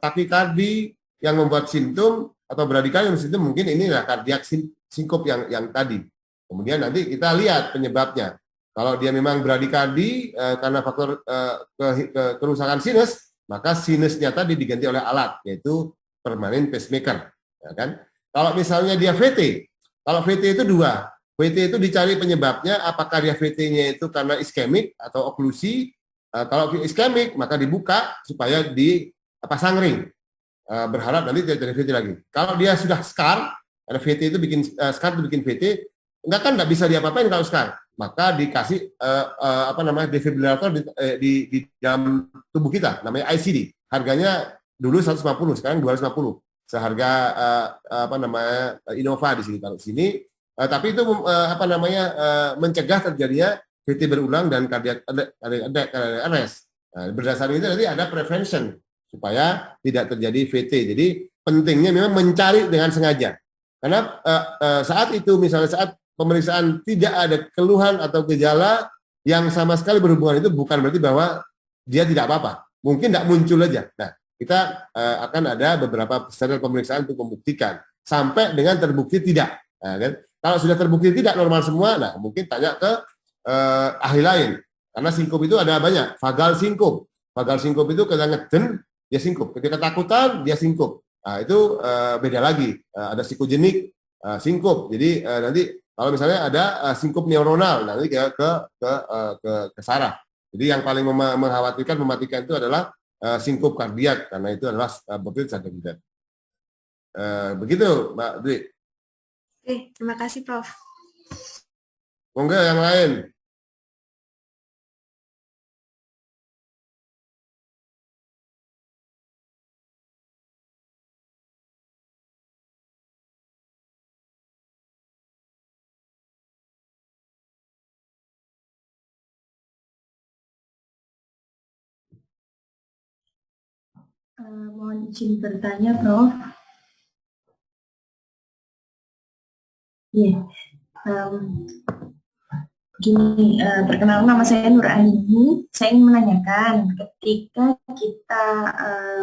takikardi yang membuat simptom atau bradikardi yang simptom, mungkin ini adalah kardiak sinkop yang tadi. Kemudian nanti kita lihat penyebabnya. Kalau dia memang bradikardi karena faktor kerusakan sinus, maka sinusnya tadi diganti oleh alat, yaitu permanent pacemaker. Ya kan? Kalau misalnya dia VT, kalau VT itu dua. VT itu dicari penyebabnya, apakah dia VT-nya itu karena iskemik atau oklusi. Kalau iskemik, maka dibuka supaya dipasang ring. Berharap nanti tidak terjadi VT lagi. Kalau dia sudah scar, ada VT itu bikin scar itu bikin VT, nggak bisa diapa-apain kalau scar, maka dikasih defibrillator di dalam tubuh kita, namanya ICD. Harganya dulu 150, sekarang 250. Seharga Innova di sini taruh sini. Tapi itu mencegah terjadinya VT berulang dan cardiac arrest. Nah, berdasarkan itu nanti ada prevention supaya tidak terjadi VT. Jadi pentingnya memang mencari dengan sengaja. Karena saat itu misalnya saat pemeriksaan tidak ada keluhan atau gejala yang sama sekali berhubungan, itu bukan berarti bahwa dia tidak apa-apa. Mungkin tidak muncul aja. Nah, kita akan ada beberapa standar pemeriksaan untuk membuktikan sampai dengan terbukti tidak. Nah, kan? Kalau sudah terbukti tidak normal semua, nah mungkin tanya ke ahli lain. Karena sinkop itu ada banyak. Vagal sinkop. Vagal sinkop itu ketika ngeden dia sinkop. Ketika ketakutan dia sinkop. Nah, itu beda lagi. Ada psikogenik sinkop. Jadi nanti kalau misalnya ada sinkop neuronal, nanti ke saraf. Jadi yang paling mengkhawatirkan mematikan itu adalah sinkop kardiak, karena itu adalah birth certificate. Begitu, Mbak Dwi. Oke, terima kasih, Prof. Monggo yang lain. Mohon izin bertanya, Prof. Iya, gini, perkenalkan nama saya Nur Aini. Saya ingin menanyakan, ketika kita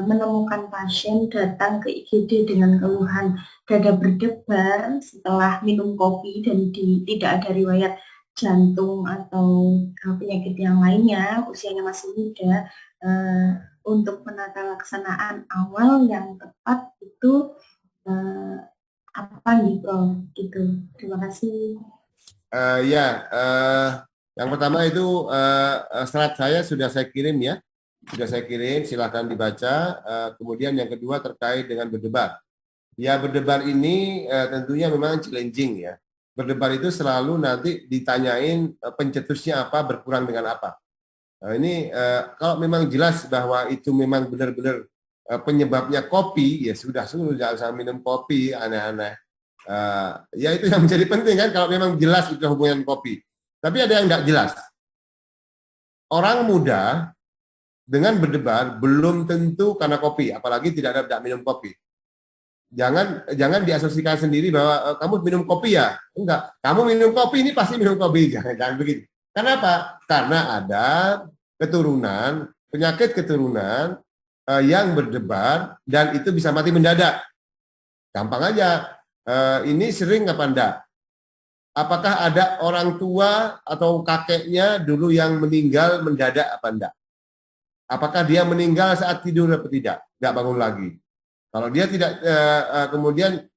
menemukan pasien datang ke IGD dengan keluhan dada berdebar setelah minum kopi dan tidak ada riwayat jantung atau penyakit yang lainnya, usianya masih muda, untuk penata laksanaan awal yang tepat itu apa nih, Prof? Gitu. Terima kasih. Yang pertama itu slide saya sudah saya kirim ya, silahkan dibaca. Kemudian yang kedua terkait dengan berdebar. Ya, berdebar ini tentunya memang challenging ya. Berdebar itu selalu nanti ditanyain pencetusnya apa, berkurang dengan apa. Ini kalau memang jelas bahwa itu memang benar-benar penyebabnya kopi, ya sudah jangan usah minum kopi aneh-aneh. Ya itu yang menjadi penting kan, kalau memang jelas itu hubungan kopi. Tapi ada yang tidak jelas. Orang muda dengan berdebar belum tentu karena kopi, apalagi tidak minum kopi. Jangan diasosiasikan sendiri bahwa kamu minum kopi ya. Enggak, kamu minum kopi ini pasti minum kopi. Jangan begitu. Kenapa? Karena ada penyakit keturunan yang berdebar dan itu bisa mati mendadak. Gampang aja. Ini sering apa enggak? Apakah ada orang tua atau kakeknya dulu yang meninggal mendadak apa enggak? Apakah dia meninggal saat tidur atau tidak? Enggak bangun lagi. Kalau dia tidak kemudian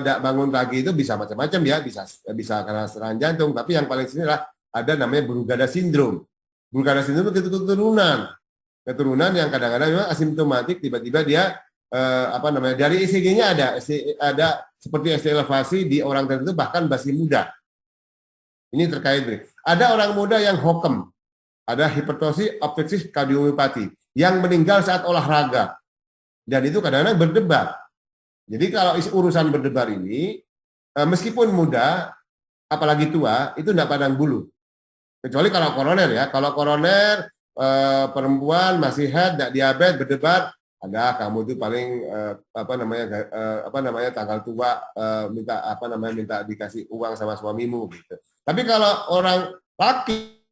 tidak bangun lagi itu bisa macam-macam ya, bisa karena serangan jantung. Tapi yang paling sini adalah ada namanya Brugada syndrome. Brugada syndrome itu keturunan yang kadang-kadang memang asimptomatik, tiba-tiba dia dari ECG-nya ada seperti ST elevasi di orang tertentu bahkan masih muda. Ini terkait. Ada orang muda yang hokem, ada hipertrofi obstruktif kardiomiopati yang meninggal saat olahraga dan itu kadang-kadang berdebar. Jadi kalau urusan berdebar ini meskipun muda apalagi tua itu tidak pandang bulu. Kecuali kalau koroner ya. Kalau koroner perempuan masih head, tidak diabetes, berdebar, ada kamu itu paling tanggal tua minta dikasih uang sama suamimu gitu. Tapi kalau orang laki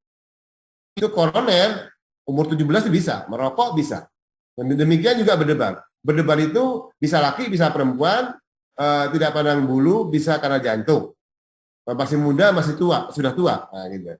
itu koroner umur 17 itu bisa, merokok bisa. Dan demikian juga berdebar. Berdebar itu bisa laki, bisa perempuan, tidak pandang bulu, bisa karena jantung. Masih muda, masih tua, sudah tua. Nah, gitu.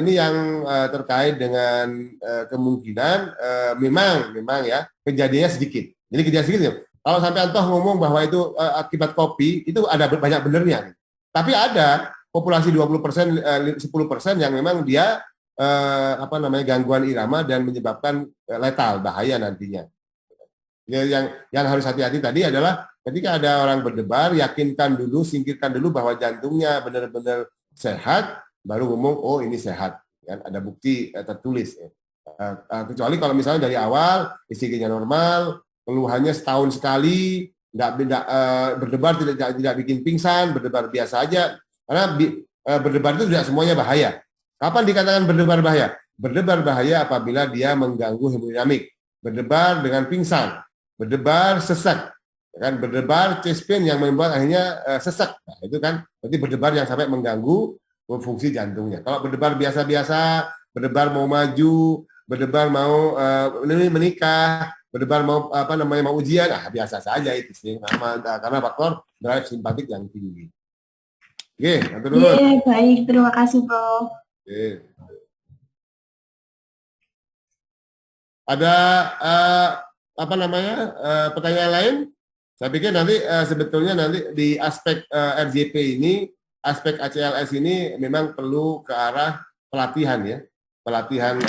Ini yang terkait dengan kemungkinan memang ya kejadiannya sedikit. Jadi kejadian sedikit ya. Kalau sampai Antoh ngomong bahwa itu akibat kopi, itu ada banyak benernya. Tapi ada populasi 20%, 10% yang memang dia gangguan irama dan menyebabkan letal, bahaya nantinya. Ya, yang harus hati-hati tadi adalah ketika ada orang berdebar, yakinkan dulu, singkirkan dulu bahwa jantungnya benar-benar sehat, baru ngomong, oh ini sehat, kan ada bukti tertulis. Kecuali kalau misalnya dari awal ECG-nya normal, keluhannya setahun sekali, berdebar tidak bikin pingsan, berdebar biasa aja, karena berdebar itu tidak semuanya bahaya. Kapan dikatakan berdebar bahaya? Berdebar bahaya apabila dia mengganggu hemodinamik, berdebar dengan pingsan, berdebar sesak, kan berdebar chest pain yang membuat akhirnya sesak. Nah, itu kan berarti berdebar yang sampai mengganggu fungsi jantungnya. Kalau berdebar biasa-biasa, berdebar mau maju, berdebar mau menikah, berdebar mau mau ujian, biasa saja itu sih, karena faktor drive simpatik yang tinggi. Oke, atur dulu. Baik, terima kasih, Prof. Oke. Ada pertanyaan lain? Saya pikir nanti sebetulnya nanti di aspek RJP ini, aspek ACLS ini memang perlu ke arah pelatihan ya, pelatihan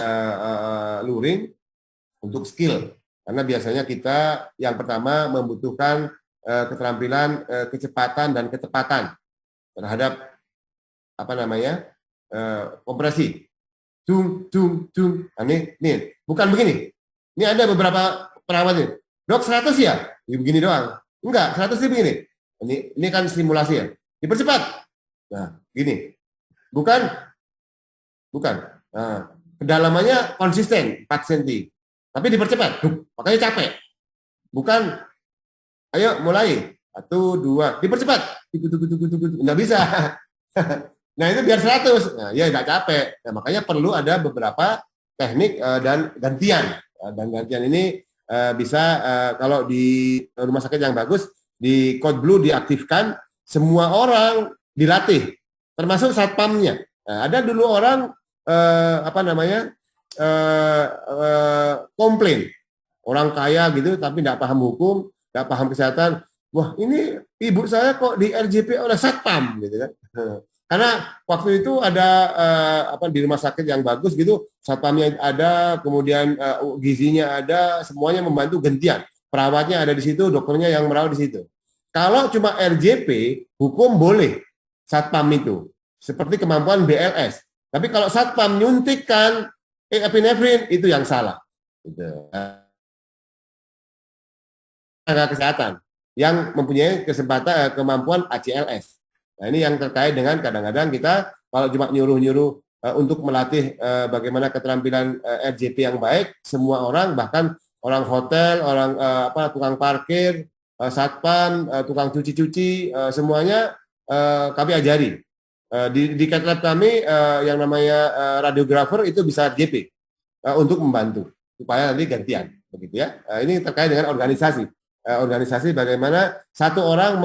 luring untuk skill. Karena biasanya kita yang pertama membutuhkan keterampilan, kecepatan dan ketepatan terhadap kompresi. Ini bukan begini. Ini ada beberapa perawat ini. Dok 100 ya? Begini doang. Enggak, 100 begini. Ini kan simulasi ya. Dipercepat. Nah, gini. Bukan. Nah, kedalamannya konsisten 4 cm. Tapi dipercepat, makanya capek. Bukan, ayo mulai, 1, 2, dipercepat, nggak bisa. Nah itu biar 100, nah, ya nggak capek. Nah, makanya perlu ada beberapa teknik dan gantian. Dan gantian ini bisa kalau di rumah sakit yang bagus, di Code Blue diaktifkan, semua orang dilatih, termasuk satpamnya. Nah, ada dulu orang komplain, orang kaya gitu tapi tidak paham hukum, tidak paham kesehatan. Wah ini ibu saya kok di RJP oleh satpam gitu kan. Karena waktu itu ada di rumah sakit yang bagus gitu, satpamnya ada, kemudian gizinya ada, semuanya membantu gantian. Perawatnya ada di situ, dokternya yang merawat di situ. Kalau cuma RJP, hukum boleh satpam itu, seperti kemampuan BLS. Tapi kalau satpam nyuntikkan epinefrin, itu yang salah. Gitu. Tenaga kesehatan yang mempunyai kemampuan ACLS. Nah ini yang terkait dengan kadang-kadang kita kalau cuma nyuruh-nyuruh untuk melatih bagaimana keterampilan RJP yang baik, semua orang, bahkan orang hotel, orang tukang parkir, satpam, tukang cuci-cuci, semuanya kami ajari. Di Catlab kami yang namanya radiografer itu bisa RJP untuk membantu supaya nanti gantian, begitu ya. Ini terkait dengan organisasi. Organisasi bagaimana satu orang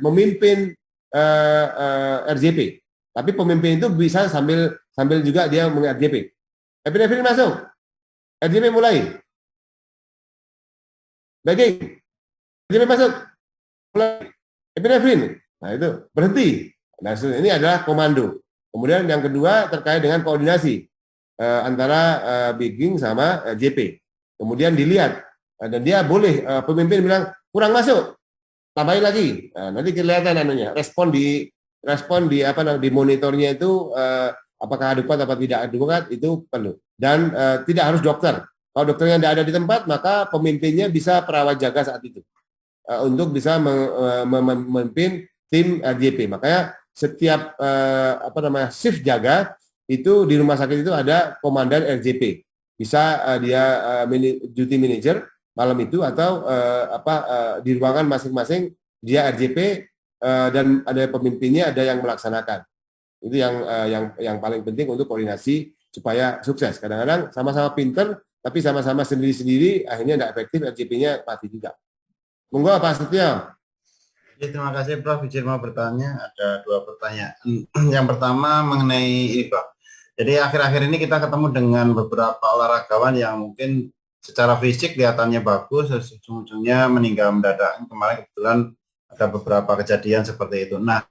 memimpin RJP, tapi pemimpin itu bisa sambil juga dia meng-RJP. Epinefrin masuk, RJP mulai. Bagging, RJP masuk, mulai. Epinefrin, nah itu berhenti. Nah ini adalah komando. Kemudian yang kedua terkait dengan koordinasi antara bagging sama RJP. Kemudian dilihat. Dan dia boleh pemimpin bilang kurang masuk, tambahin lagi. Nah, nanti kelihatan respon di monitornya itu apakah adekuat atau tidak adekuat itu perlu. Dan tidak harus dokter. Kalau dokternya tidak ada di tempat, maka pemimpinnya bisa perawat jaga saat itu untuk bisa memimpin tim RJP. Makanya setiap shift jaga itu di rumah sakit itu ada komandan RJP. Bisa dia duty manager malam itu atau di ruangan masing-masing dia RJP dan ada pemimpinnya, ada yang melaksanakan. Itu yang paling penting untuk koordinasi supaya sukses. Kadang-kadang sama-sama pinter tapi sama-sama sendiri-sendiri akhirnya tidak efektif, RJP-nya mati juga. Monggo Pak Setio. Ya, terima kasih Prof. Izin mau bertanya, ada 2 pertanyaan. Yang pertama mengenai ini Prof. Jadi akhir-akhir ini kita ketemu dengan beberapa olahragawan yang mungkin secara fisik kelihatannya bagus, ujung-ujungnya meninggal mendadak. Kemarin kebetulan ada beberapa kejadian seperti itu. Nah,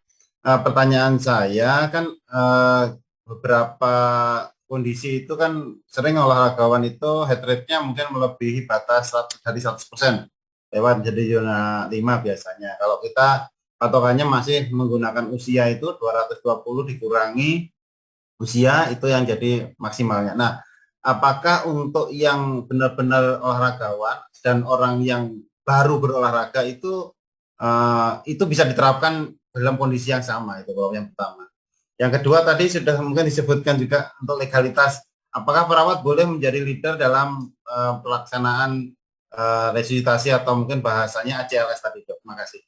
pertanyaan saya kan beberapa kondisi itu kan sering olahragawan itu heart rate-nya mungkin melebihi batas dari 100%, lewat jadi zona 5 biasanya. Kalau kita patokannya masih menggunakan usia itu 220 dikurangi usia itu yang jadi maksimalnya. Nah, apakah untuk yang benar-benar olahragawan dan orang yang baru berolahraga itu bisa diterapkan dalam kondisi yang sama, itu yang pertama. Yang kedua tadi sudah mungkin disebutkan juga untuk legalitas, apakah perawat boleh menjadi leader dalam pelaksanaan resusitasi atau mungkin bahasanya ACLS tadi, Dok? Terima kasih.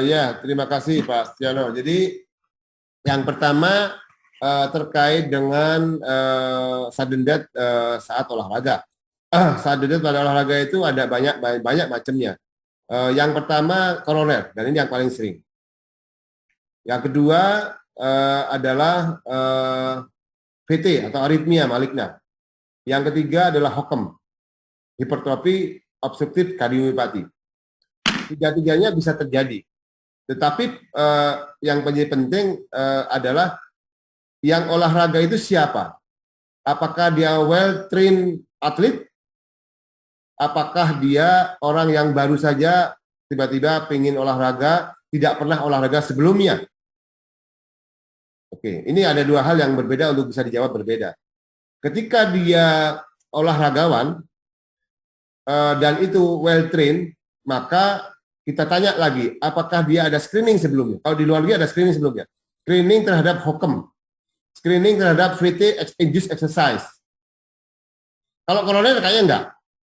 Ya, terima kasih Pak Stiano. Jadi yang pertama terkait dengan sudden death saat olahraga. Sudden death pada olahraga itu ada banyak macamnya. Yang pertama koroner, dan ini yang paling sering. Yang kedua adalah VT atau aritmia maligna. Yang ketiga adalah HOCM, hipertrofi obstruktif kardiomiopati. Tiga-tiganya bisa terjadi. Tetapi yang menjadi penting adalah yang olahraga itu siapa? Apakah dia well-trained atlet? Apakah dia orang yang baru saja tiba-tiba pengen olahraga, tidak pernah olahraga sebelumnya? Oke, ini ada 2 hal yang berbeda untuk bisa dijawab berbeda. Ketika dia olahragawan dan itu well-trained, maka kita tanya lagi, apakah dia ada screening sebelumnya? Kalau di luar negeri ada screening sebelumnya. Screening terhadap HOCM. screening terhadap VT induced exercise. Kalau koroner kayaknya enggak,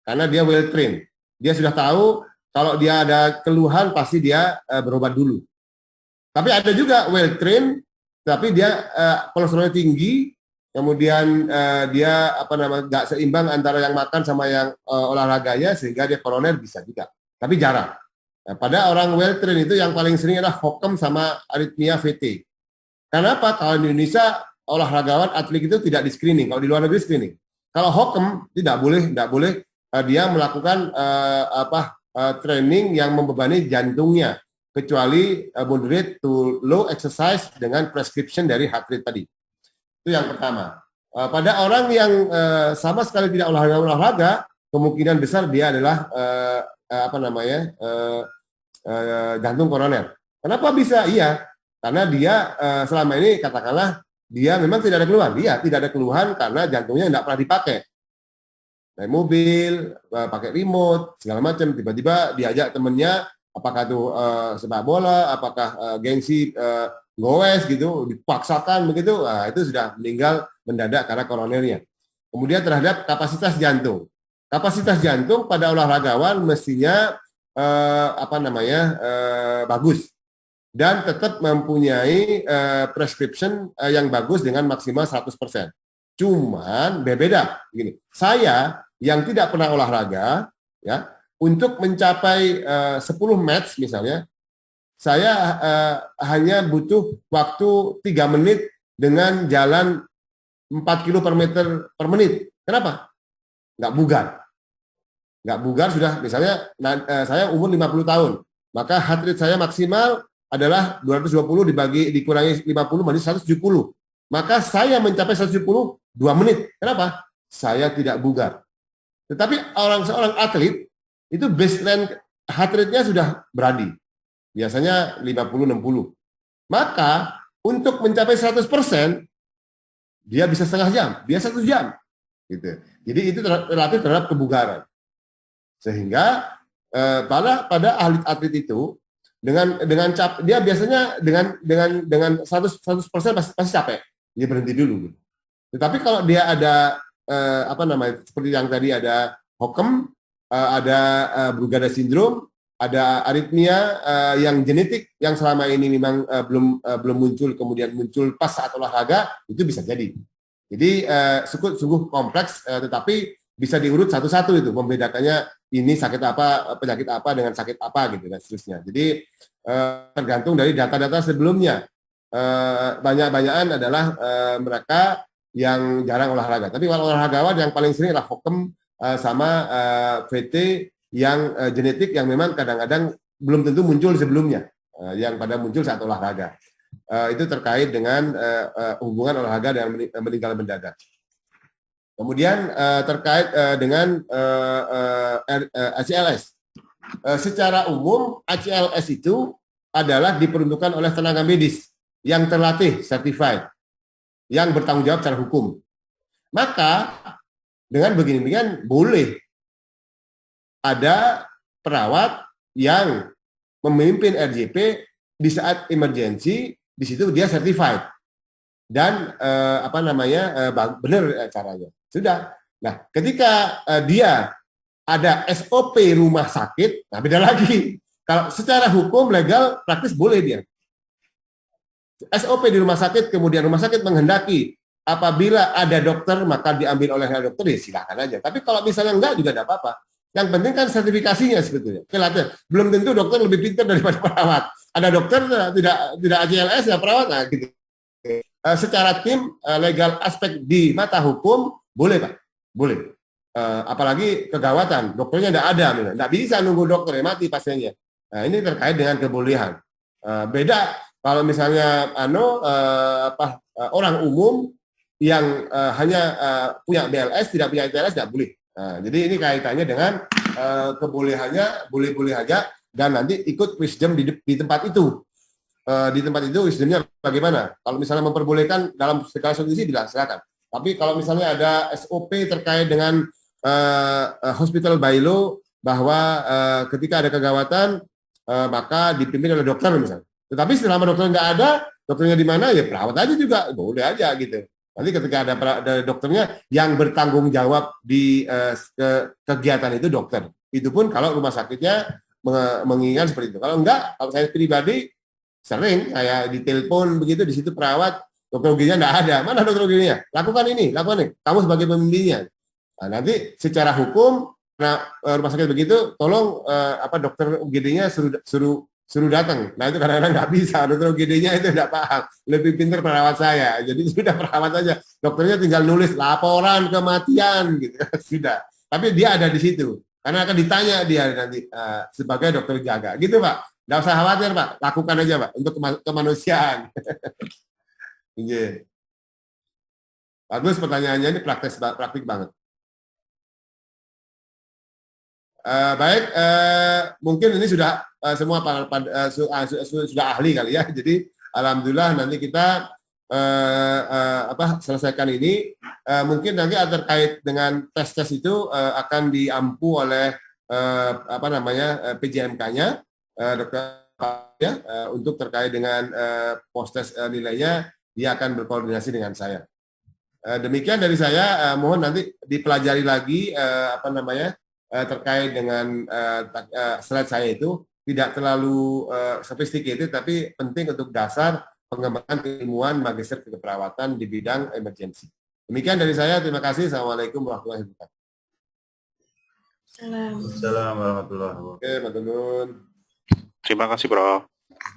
karena dia well trained. Dia sudah tahu kalau dia ada keluhan pasti dia berobat dulu. Tapi ada juga well trained, tapi dia kolesterolnya tinggi, kemudian dia nggak seimbang antara yang makan sama yang olahraganya, sehingga dia koroner bisa juga. Tapi jarang. Nah, pada orang well trained itu yang paling sering adalah HOCM sama aritmia VT. Kenapa? Kalau di Indonesia olahragawan atlet itu tidak di screening, kalau di luar negeri screening. Kalau HOCM tidak boleh dia melakukan training yang membebani jantungnya, kecuali moderate to low exercise dengan prescription dari heart rate tadi. Itu yang pertama. Pada orang yang sama sekali tidak olahraga, kemungkinan besar dia adalah jantung koroner. Kenapa bisa? Iya, karena dia selama ini katakanlah dia memang tidak ada keluhan. Dia tidak ada keluhan karena jantungnya tidak pernah dipakai. Naik mobil, pakai remote, segala macam. Tiba-tiba diajak temennya, apakah itu sepak bola, apakah gengsi goes gitu, dipaksakan begitu, itu sudah meninggal mendadak karena koronernya. Kemudian terhadap kapasitas jantung. Kapasitas jantung pada olahragawan mestinya bagus dan tetap mempunyai prescription yang bagus dengan maksimal 100%. Cuman beda gini. Saya yang tidak pernah olahraga ya, untuk mencapai 10 match misalnya, saya hanya butuh waktu 3 menit dengan jalan 4 km per menit. Kenapa? Nggak bugar sudah, misalnya saya umur 50 tahun, maka heart rate saya maksimal adalah 220 dikurangi 50 menjadi 170. Maka saya mencapai 170 2 menit. Kenapa? Saya tidak bugar. Tetapi seorang atlet itu baseline heart rate-nya sudah berani. Biasanya 50-60. Maka untuk mencapai 100%, dia bisa setengah jam, dia 1 jam. Gitu. Jadi itu relatif terhadap kebugaran. Sehingga pada atlet itu dia biasanya dengan 100% pasti capek, dia berhenti dulu. Tetapi kalau dia ada seperti yang tadi ada HOCM, ada Brugada syndrome, ada aritmia yang genetik yang selama ini memang belum muncul, kemudian muncul pas saat olahraga, itu bisa jadi. Jadi sungguh kompleks, tetapi bisa diurut satu-satu itu, membedakannya ini sakit apa, penyakit apa dengan sakit apa gitu dan seterusnya. Jadi tergantung dari data-data sebelumnya. Banyak-banyakan adalah mereka yang jarang olahraga. Tapi kalau olahragawan yang paling sering adalah HOCM sama VT yang genetik yang memang kadang-kadang belum tentu muncul sebelumnya, yang pada muncul saat olahraga. Itu terkait dengan hubungan olahraga dengan meninggal mendadak. Kemudian terkait dengan ACLS. Secara umum ACLS itu adalah diperuntukkan oleh tenaga medis yang terlatih, certified, yang bertanggung jawab secara hukum. Maka dengan begini-begini boleh ada perawat yang memimpin RJP di saat emergency, di situ dia certified dan benar caranya. Sudah. Nah, ketika dia ada SOP rumah sakit, nah beda lagi. Kalau secara hukum legal praktis boleh dia. SOP di rumah sakit, kemudian rumah sakit menghendaki apabila ada dokter maka diambil oleh dokter, ya silakan aja. Tapi kalau misalnya enggak juga tidak apa-apa. Yang penting kan sertifikasinya sebetulnya. Belum tentu dokter lebih pintar daripada perawat. Ada dokter tidak ACLS ya perawat, nah gitu. Secara tim legal aspek di mata hukum boleh Pak, boleh. Apalagi kegawatan, dokternya tidak ada, tidak bisa nunggu dokter, mati pasiennya. Nah, ini terkait dengan kebolehan. Beda kalau misalnya orang umum yang hanya punya BLS, tidak punya ITLS, tidak boleh. Nah, jadi ini kaitannya dengan kebolehannya, boleh-boleh aja, dan nanti ikut wisdom di tempat itu. Di tempat itu wisdomnya bagaimana? Kalau misalnya memperbolehkan dalam segala kondisi, silakan. Tapi kalau misalnya ada SOP terkait dengan hospital by law, bahwa ketika ada kegawatan, maka dipimpin oleh dokter misalnya. Tetapi selama dokter nggak ada, dokternya di mana ya perawat aja juga, boleh aja gitu. Nanti ketika ada dokternya yang bertanggung jawab di kegiatan itu dokter. Itu pun kalau rumah sakitnya menginginkan seperti itu. Kalau enggak, kalau saya pribadi sering saya ditelepon begitu, di situ perawat, dokter UGD-nya enggak ada. Mana dokter UGD-nya? Lakukan ini. Kamu sebagai pembimbingnya. Nah, nanti secara hukum, rumah sakit begitu, tolong dokter UGD-nya suruh datang. Nah itu kadang-kadang nggak bisa, dokter UGD-nya itu tidak paham, lebih pintar perawat saya. Jadi sudah perawat saja, dokternya tinggal nulis laporan kematian gitu, sudah. Tapi dia ada di situ, karena akan ditanya dia nanti sebagai dokter jaga, gitu Pak. Nggak usah khawatir Pak, lakukan aja Pak untuk kemanusiaan. Bagus pertanyaannya, ini praktik banget. Baik, mungkin ini sudah semua sudah ahli kali ya. Jadi alhamdulillah nanti kita selesaikan ini. Mungkin nanti terkait dengan tes itu akan diampu oleh PJMK-nya, dokter ya, untuk terkait dengan post tes nilainya, dia akan berkoordinasi dengan saya. Demikian dari saya. Mohon nanti dipelajari lagi terkait dengan slide saya itu tidak terlalu sophisticated, tapi penting untuk dasar pengembangan keilmuan magister keperawatan di bidang emergency. Demikian dari saya, terima kasih. Assalamualaikum warahmatullahi wabarakatuh. Salam. Assalamualaikum warahmatullahi wabarakatuh. Oke, Mbak Tunun. Terima kasih, Prof.